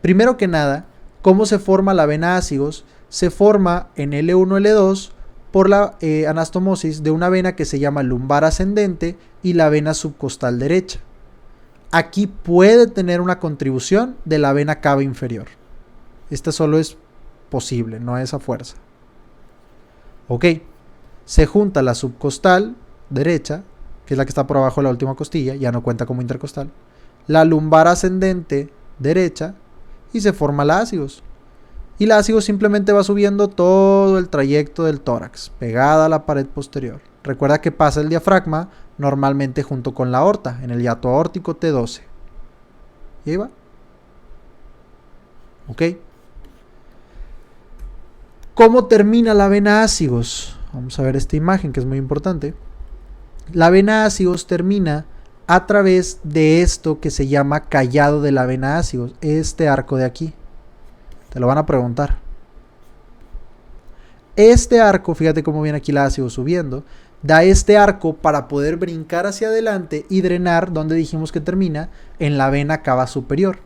Primero que nada, ¿cómo se forma la vena ácigos? Se forma en L1, L2 por la anastomosis de una vena que se llama lumbar ascendente y la vena subcostal derecha. Aquí puede tener una contribución de la vena cava inferior. Esta solo es posible, no es a fuerza. Ok, se junta la subcostal derecha, que es la que está por abajo de la última costilla, ya no cuenta como intercostal, la lumbar ascendente derecha y se forma la ácigos. Y la ácigos simplemente va subiendo todo el trayecto del tórax, pegada a la pared posterior. Recuerda que pasa el diafragma normalmente junto con la aorta, en el hiato aórtico T12. Y ahí va. Ok. ¿Cómo termina la vena ácigos? Vamos a ver esta imagen que es muy importante. La vena ácigos termina a través de esto que se llama callado de la vena ácigos, este arco de aquí. Te lo van a preguntar. Este arco, fíjate cómo viene aquí la ácigos subiendo, da este arco para poder brincar hacia adelante y drenar, donde dijimos que termina, en la vena cava superior.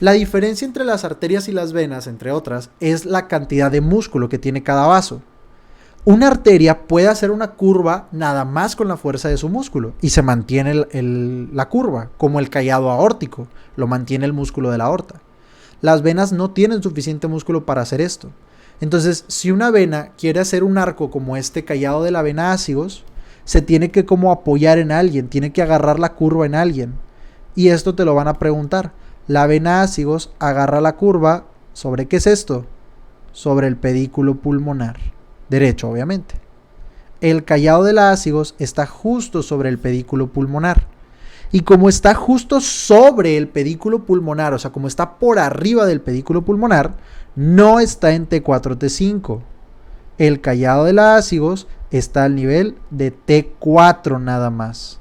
La diferencia entre las arterias y las venas, entre otras, es la cantidad de músculo que tiene cada vaso. Una arteria puede hacer una curva nada más con la fuerza de su músculo y se mantiene la curva, como el callado aórtico, lo mantiene el músculo de la aorta. Las venas no tienen suficiente músculo para hacer esto. Entonces, si una vena quiere hacer un arco como este callado de la vena ácigos, se tiene que como apoyar en alguien, tiene que agarrar la curva en alguien. Y esto te lo van a preguntar. La vena ácigos agarra la curva, ¿sobre qué es esto? Sobre el pedículo pulmonar. Derecho, obviamente. El callado de la ácigos está justo sobre el pedículo pulmonar. Y como está justo sobre el pedículo pulmonar, o sea, como está por arriba del pedículo pulmonar, no está en T4, T5. El callado de la ácigos está al nivel de T4 nada más.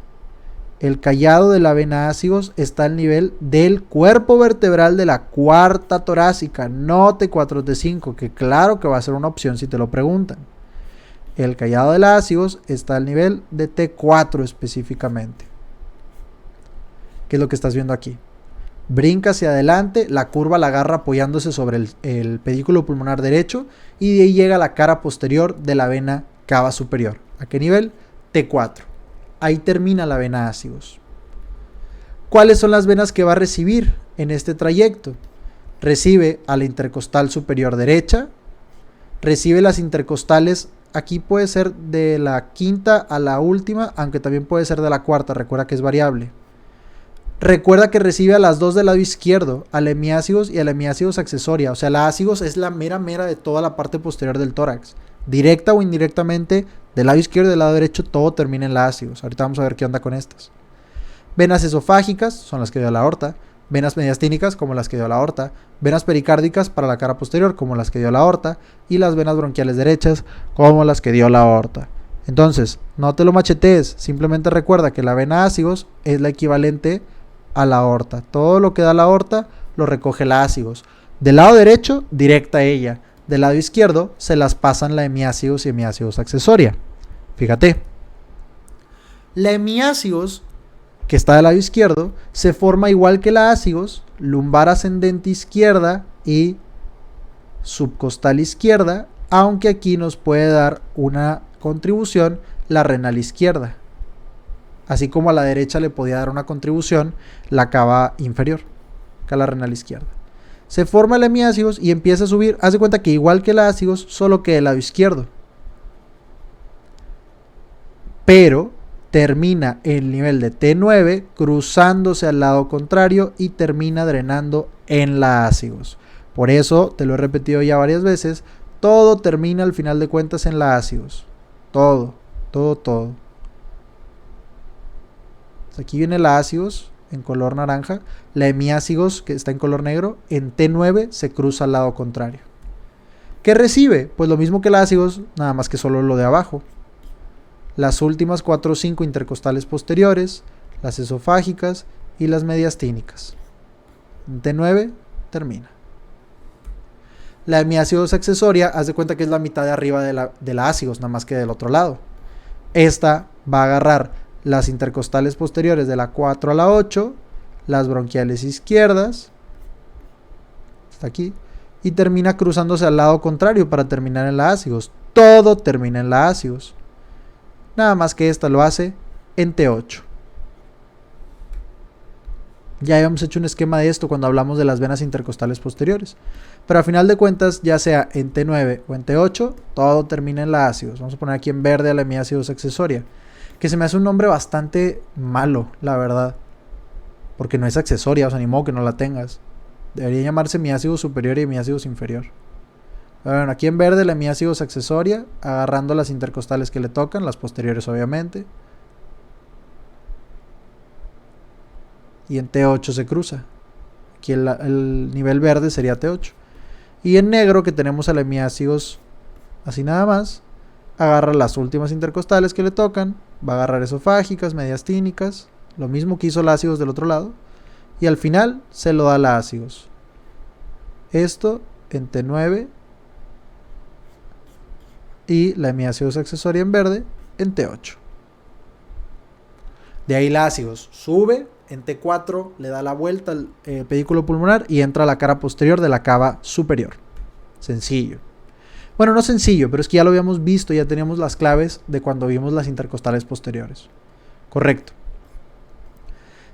El callado de la vena ácigos está al nivel del cuerpo vertebral de la cuarta torácica, no T4, T5, que claro que va a ser una opción si te lo preguntan. El callado de la ácigos está al nivel de T4 específicamente. ¿Qué es lo que estás viendo aquí? Brinca hacia adelante, la curva la agarra apoyándose sobre el pedículo pulmonar derecho y de ahí llega a la cara posterior de la vena cava superior. ¿A qué nivel? T4. Ahí termina la vena ácigos. ¿Cuáles son las venas que va a recibir en este trayecto? Recibe a la intercostal superior derecha, recibe las intercostales, aquí puede ser de la quinta a la última, aunque también puede ser de la cuarta, recuerda que es variable. Recuerda que recibe a las dos del lado izquierdo, a la hemiácigos y a la hemiácigos accesoria, o sea, la ácigos es la mera de toda la parte posterior del tórax. Directa o indirectamente, del lado izquierdo y del lado derecho, todo termina en la ácigos. Ahorita vamos a ver qué onda con estas. Venas esofágicas, son las que dio la aorta. Venas mediastínicas, como las que dio la aorta. Venas pericárdicas, para la cara posterior, como las que dio la aorta. Y las venas bronquiales derechas, como las que dio la aorta. Entonces, no te lo machetees, simplemente recuerda que la vena ácigos es la equivalente a la aorta. Todo lo que da la aorta, lo recoge la ácigos. Del lado derecho, directa a ella. Del lado izquierdo se las pasan la hemiácigos y hemiácigos accesoria. Fíjate. La hemiácigos, que está del lado izquierdo, se forma igual que la ácigos, lumbar ascendente izquierda y subcostal izquierda, aunque aquí nos puede dar una contribución la renal izquierda. Así como a la derecha le podía dar una contribución la cava inferior, que a la renal izquierda. Se forma el hemiácigos y empieza a subir. Haz de cuenta que igual que la ácigos, solo que del lado izquierdo. pero termina el nivel de T9 cruzándose al lado contrario y termina drenando en la ácigos. Por eso, te lo he repetido ya varias veces, todo termina al final de cuentas en la ácigos. Todo. Aquí viene la ácigos en color naranja, la hemiácigos que está en color negro, en T9 se cruza al lado contrario. ¿Qué recibe? Pues lo mismo que la ácigos, nada más que solo lo de abajo. Las últimas 4 o 5 intercostales posteriores, las esofágicas y las mediastínicas. En T9 termina. La hemiácigos accesoria, haz de cuenta que es la mitad de arriba de la ácigos, nada más que del otro lado. Esta va a agarrar las intercostales posteriores de la 4 a la 8, las bronquiales izquierdas, hasta aquí, y termina cruzándose al lado contrario para terminar en la ácigos. Todo termina en la ácigos. Nada más que esta lo hace en T8. Ya habíamos hecho un esquema de esto cuando hablamos de las venas intercostales posteriores. Pero a final de cuentas, ya sea en T9 o en T8, todo termina en la ácigos. Vamos a poner aquí en verde a la hemiácigos accesoria, que se me hace un nombre bastante malo, la verdad. Porque no es accesoria, o sea, ni modo que no la tengas. Debería llamarse hemiácigos superior y hemiácigos inferior. Bueno, aquí en verde la hemiácigos accesoria, agarrando las intercostales que le tocan, las posteriores obviamente. Y en T8 se cruza. Aquí el nivel verde sería T8. Y en negro, que tenemos a la hemiácigos así nada más, agarra las últimas intercostales que le tocan, va a agarrar esofágicas, mediastínicas, lo mismo que hizo la ácigos del otro lado, y al final se lo da la ácigos. Esto en T9 y la hemiácigos accesoria en verde en T8. De ahí la ácigos sube, en T4 le da la vuelta al pedículo pulmonar y entra a la cara posterior de la cava superior. Sencillo. Bueno, no sencillo, pero es que ya lo habíamos visto, ya teníamos las claves de cuando vimos las intercostales posteriores. Correcto.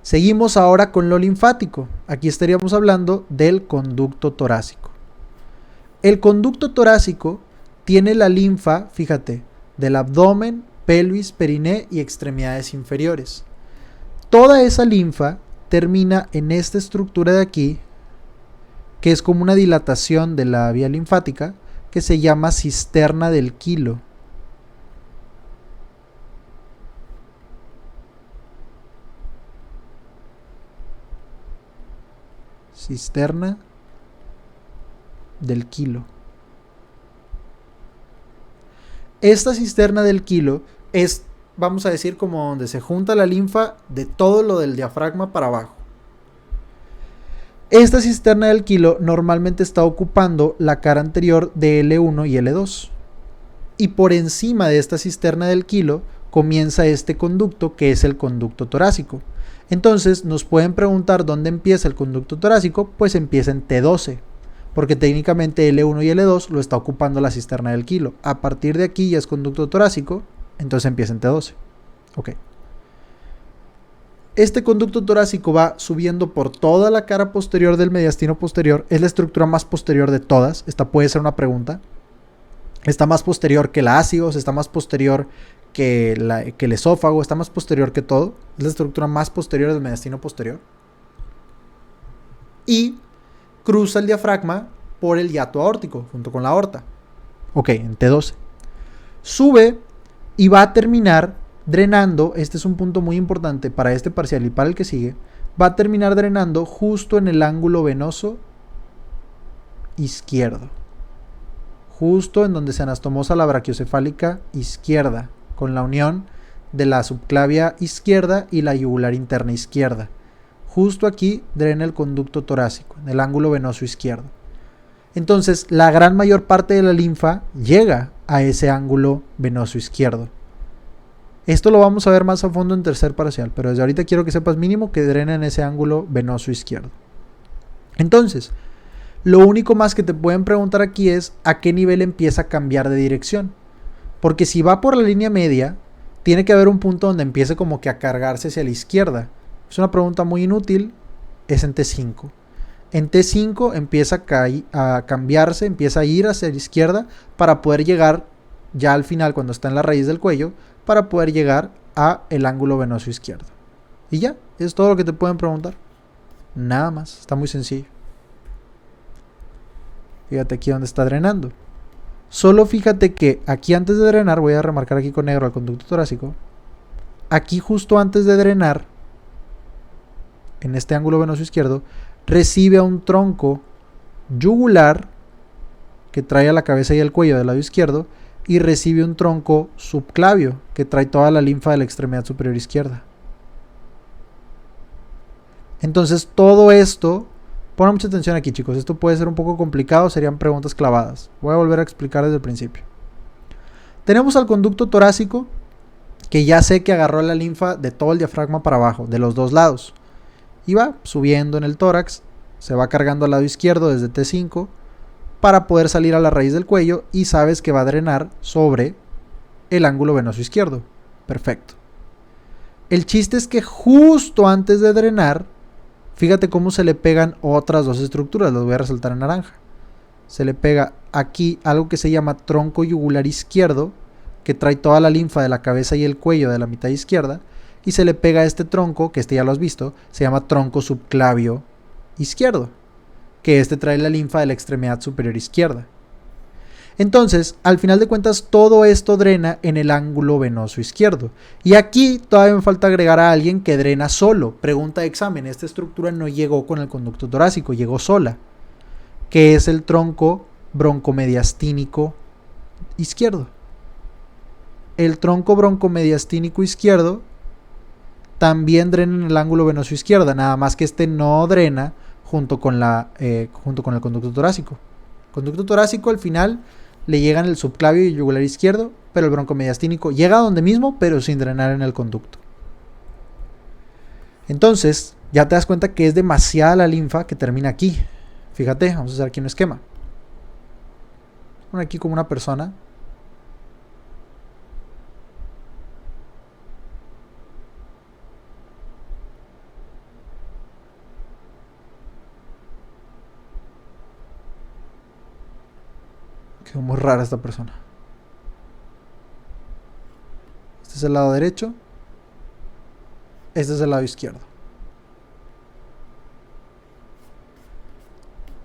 Seguimos ahora con lo linfático. Aquí estaríamos hablando del conducto torácico. El conducto torácico tiene la linfa, fíjate, del abdomen, pelvis, periné y extremidades inferiores. Toda esa linfa termina en esta estructura de aquí, que es como una dilatación de la vía linfática, que se llama cisterna del quilo. Cisterna del quilo. Esta cisterna del quilo es, vamos a decir, como donde se junta la linfa de todo lo del diafragma para abajo. Esta cisterna del quilo normalmente está ocupando la cara anterior de L1 y L2. Y por encima de esta cisterna del quilo comienza este conducto, que es el conducto torácico. Entonces nos pueden preguntar dónde empieza el conducto torácico, pues empieza en T12, porque técnicamente L1 y L2 lo está ocupando la cisterna del quilo. A partir de aquí ya es conducto torácico, entonces empieza en T12. Ok. Este conducto torácico va subiendo por toda la cara posterior del mediastino posterior. Es la estructura más posterior de todas. Esta puede ser una pregunta. Está más posterior que la ácigos, está más posterior que el esófago, está más posterior que todo. Es la estructura más posterior del mediastino posterior. Y cruza el diafragma por el hiato aórtico, junto con la aorta. Ok, en T12. Sube y va a terminar drenando, este es un punto muy importante para este parcial y para el que sigue, va a terminar drenando justo en el ángulo venoso izquierdo. Justo en donde se anastomosa la brachiocefálica izquierda, con la unión de la subclavia izquierda y la yugular interna izquierda. Justo aquí drena el conducto torácico, en el ángulo venoso izquierdo. Entonces, la gran mayor parte de la linfa llega a ese ángulo venoso izquierdo. Esto lo vamos a ver más a fondo en tercer parcial, pero desde ahorita quiero que sepas mínimo que drena en ese ángulo venoso izquierdo. Entonces, lo único más que te pueden preguntar aquí es a qué nivel empieza a cambiar de dirección. Porque si va por la línea media, tiene que haber un punto donde empiece como que a cargarse hacia la izquierda. Es una pregunta muy inútil, es en T5. En T5 empieza a cambiarse, empieza a ir hacia la izquierda para poder llegar ya al final cuando está en la raíz del cuello, para poder llegar a el ángulo venoso izquierdo. Y ya, es todo lo que te pueden preguntar. Nada más, está muy sencillo. Fíjate aquí donde está drenando. Solo fíjate que aquí antes de drenar, voy a remarcar aquí con negro el conducto torácico. Aquí justo antes de drenar, en este ángulo venoso izquierdo, recibe a un tronco yugular que trae a la cabeza y el cuello del lado izquierdo, y recibe un tronco subclavio que trae toda la linfa de la extremidad superior izquierda. Entonces todo esto, pongan mucha atención aquí, chicos, esto puede ser un poco complicado, serían preguntas clavadas. Voy a volver a explicar desde el principio. Tenemos al conducto torácico, que ya sé que agarró la linfa de todo el diafragma para abajo, de los dos lados. Y va subiendo en el tórax, se va cargando al lado izquierdo desde T5 para poder salir a la raíz del cuello, y sabes que va a drenar sobre el ángulo venoso izquierdo. Perfecto. El chiste es que justo antes de drenar, fíjate cómo se le pegan otras dos estructuras, las voy a resaltar en naranja. Se le pega aquí algo que se llama tronco yugular izquierdo, que trae toda la linfa de la cabeza y el cuello de la mitad izquierda, y se le pega a este tronco, que este ya lo has visto, se llama tronco subclavio izquierdo, que este trae la linfa de la extremidad superior izquierda. Entonces, al final de cuentas, todo esto drena en el ángulo venoso izquierdo. Y aquí todavía me falta agregar a alguien que drena solo. Pregunta de examen, esta estructura no llegó con el conducto torácico, llegó sola, que es el tronco broncomediastínico izquierdo. El tronco broncomediastínico izquierdo también drena en el ángulo venoso izquierdo, nada más que este no drena junto con el conducto torácico. El conducto torácico al final le llegan el subclavio y el yugular izquierdo, pero el broncomediastínico llega a donde mismo, pero sin drenar en el conducto. Entonces, ya te das cuenta que es demasiada la linfa que termina aquí. Fíjate, vamos a hacer aquí un esquema. Bueno, aquí como una persona. Quedó muy rara esta persona. Este es el lado derecho. Este es el lado izquierdo.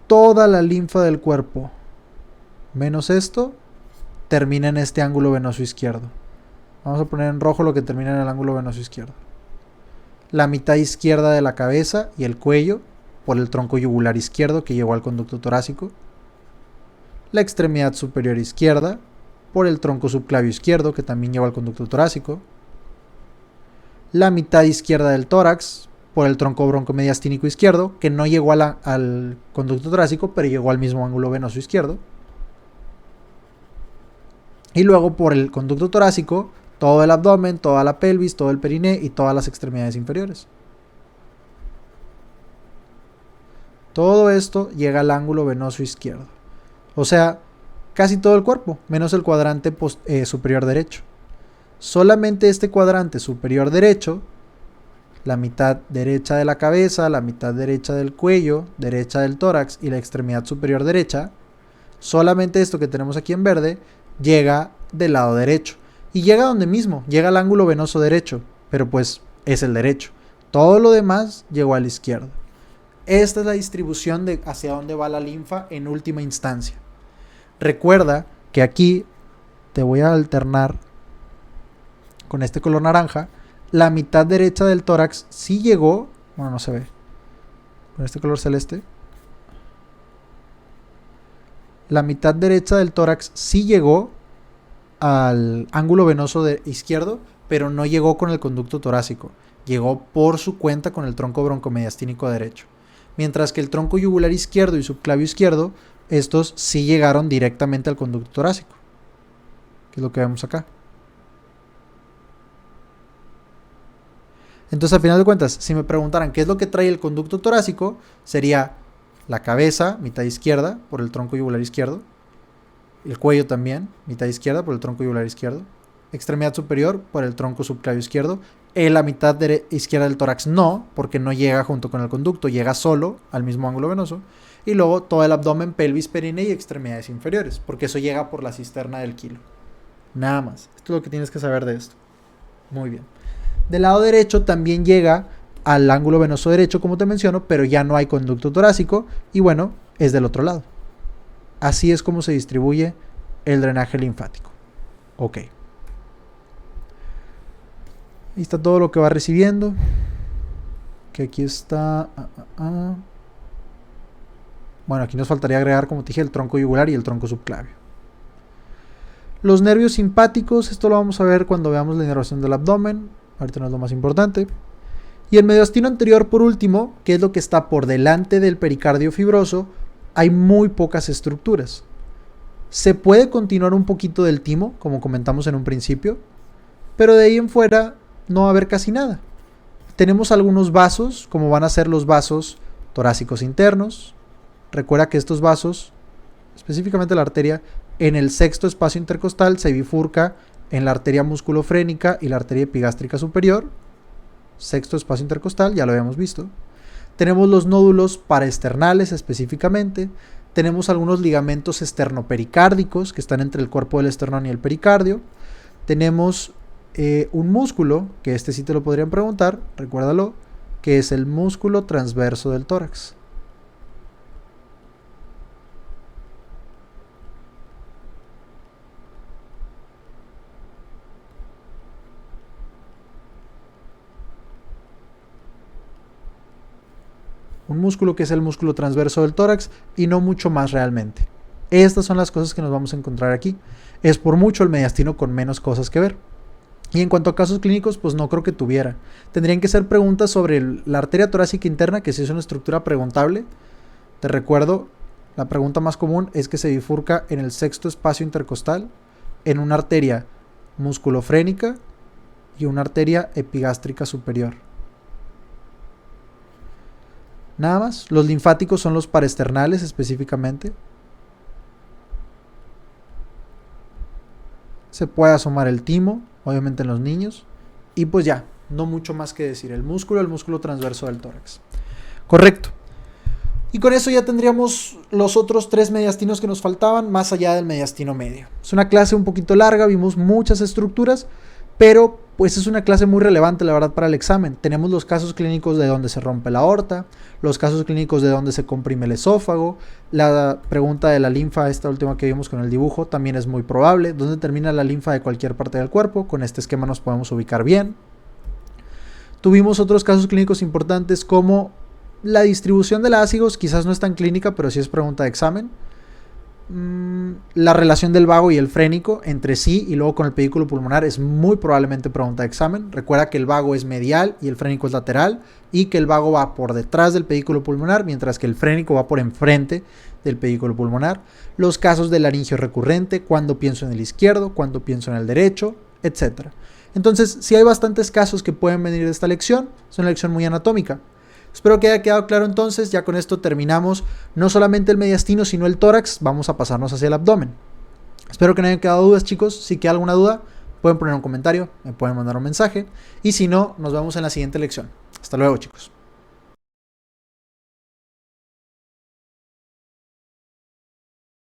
Toda la linfa del cuerpo, menos esto, termina en este ángulo venoso izquierdo. Vamos a poner en rojo lo que termina en el ángulo venoso izquierdo. La mitad izquierda de la cabeza y el cuello por el tronco yugular izquierdo que llegó al conducto torácico. La extremidad superior izquierda por el tronco subclavio izquierdo que también lleva al conducto torácico. La mitad izquierda del tórax por el tronco broncomediastínico izquierdo que no llegó al conducto torácico, pero llegó al mismo ángulo venoso izquierdo. Y luego por el conducto torácico todo el abdomen, toda la pelvis, todo el periné y todas las extremidades inferiores. Todo esto llega al ángulo venoso izquierdo. O sea, casi todo el cuerpo, menos el cuadrante superior derecho. Solamente este cuadrante superior derecho, la mitad derecha de la cabeza, la mitad derecha del cuello, derecha del tórax y la extremidad superior derecha, solamente esto que tenemos aquí en verde, llega del lado derecho. Y llega donde mismo, llega al ángulo venoso derecho, pero pues es el derecho. Todo lo demás llegó al izquierdo. Esta es la distribución de hacia dónde va la linfa en última instancia. Recuerda que aquí te voy a alternar con este color naranja. La mitad derecha del tórax sí llegó, bueno, no se ve, con este color celeste. La mitad derecha del tórax sí llegó al ángulo venoso izquierdo, pero no llegó con el conducto torácico. Llegó por su cuenta con el tronco broncomediastínico derecho. Mientras que el tronco yugular izquierdo y subclavio izquierdo, estos sí llegaron directamente al conducto torácico, que es lo que vemos acá. Entonces, al final de cuentas, si me preguntaran qué es lo que trae el conducto torácico, sería la cabeza, mitad izquierda, por el tronco yugular izquierdo. El cuello también, mitad izquierda, por el tronco yugular izquierdo. Extremidad superior, por el tronco subclavio izquierdo. La mitad izquierda del tórax no, porque no llega junto con el conducto, llega solo al mismo ángulo venoso. Y luego todo el abdomen, pelvis, perine y extremidades inferiores, porque eso llega por la cisterna del kilo. Nada más. Esto es lo que tienes que saber de esto. Muy bien. Del lado derecho también llega al ángulo venoso derecho, como te menciono, pero ya no hay conducto torácico y bueno, es del otro lado. Así es como se distribuye el drenaje linfático. Ok. Ahí está todo lo que va recibiendo. Que aquí está... Bueno, aquí nos faltaría agregar, como te dije, el tronco yugular y el tronco subclavio. Los nervios simpáticos, esto lo vamos a ver cuando veamos la inervación del abdomen. Ahorita no es lo más importante. Y el mediastino anterior, por último, que es lo que está por delante del pericardio fibroso, hay muy pocas estructuras. Se puede continuar un poquito del timo, como comentamos en un principio, pero de ahí en fuera no va a haber casi nada. Tenemos algunos vasos, como van a ser los vasos torácicos internos. Recuerda que estos vasos, específicamente la arteria, en el sexto espacio intercostal se bifurca en la arteria musculofrénica y la arteria epigástrica superior. Sexto espacio intercostal, ya lo habíamos visto. Tenemos los nódulos paraesternales específicamente. Tenemos algunos ligamentos esternopericárdicos que están entre el cuerpo del esternón y el pericardio. Tenemos un músculo, que este sí te lo podrían preguntar, recuérdalo, que es el músculo transverso del tórax. Un músculo que es el músculo transverso del tórax y no mucho más realmente. Estas son las cosas que nos vamos a encontrar aquí. Es por mucho el mediastino con menos cosas que ver. Y en cuanto a casos clínicos, pues no creo que tuviera. Tendrían que ser preguntas sobre la arteria torácica interna, que sí es una estructura preguntable. Te recuerdo, la pregunta más común es que se bifurca en el sexto espacio intercostal, en una arteria musculofrénica y una arteria epigástrica superior. Nada más. Los linfáticos son los paraesternales específicamente. Se puede asomar el timo, obviamente en los niños. Y pues ya, no mucho más que decir. El músculo transverso del tórax. Correcto. Y con eso ya tendríamos los otros 3 mediastinos que nos faltaban, más allá del mediastino medio. Es una clase un poquito larga, vimos muchas estructuras, pero pues es una clase muy relevante, la verdad, para el examen. Tenemos los casos clínicos de donde se rompe la aorta, los casos clínicos de donde se comprime el esófago, la pregunta de la linfa, esta última que vimos con el dibujo, también es muy probable. ¿Dónde termina la linfa de cualquier parte del cuerpo? Con este esquema nos podemos ubicar bien. Tuvimos otros casos clínicos importantes como la distribución de lásigos, quizás no es tan clínica, pero sí es pregunta de examen. La relación del vago y el frénico entre sí y luego con el pedículo pulmonar es muy probablemente pregunta de examen. Recuerda que el vago es medial y el frénico es lateral y que el vago va por detrás del pedículo pulmonar mientras que el frénico va por enfrente del pedículo pulmonar. Los casos de laringio recurrente, cuando pienso en el izquierdo, cuando pienso en el derecho, etc. Entonces, sí hay bastantes casos que pueden venir de esta lección. Es una lección muy anatómica. Espero que haya quedado claro entonces. Ya con esto terminamos no solamente el mediastino, sino el tórax. Vamos a pasarnos hacia el abdomen. Espero que no hayan quedado dudas, chicos. Si queda alguna duda, pueden poner un comentario, me pueden mandar un mensaje. Y si no, nos vemos en la siguiente lección. Hasta luego, chicos.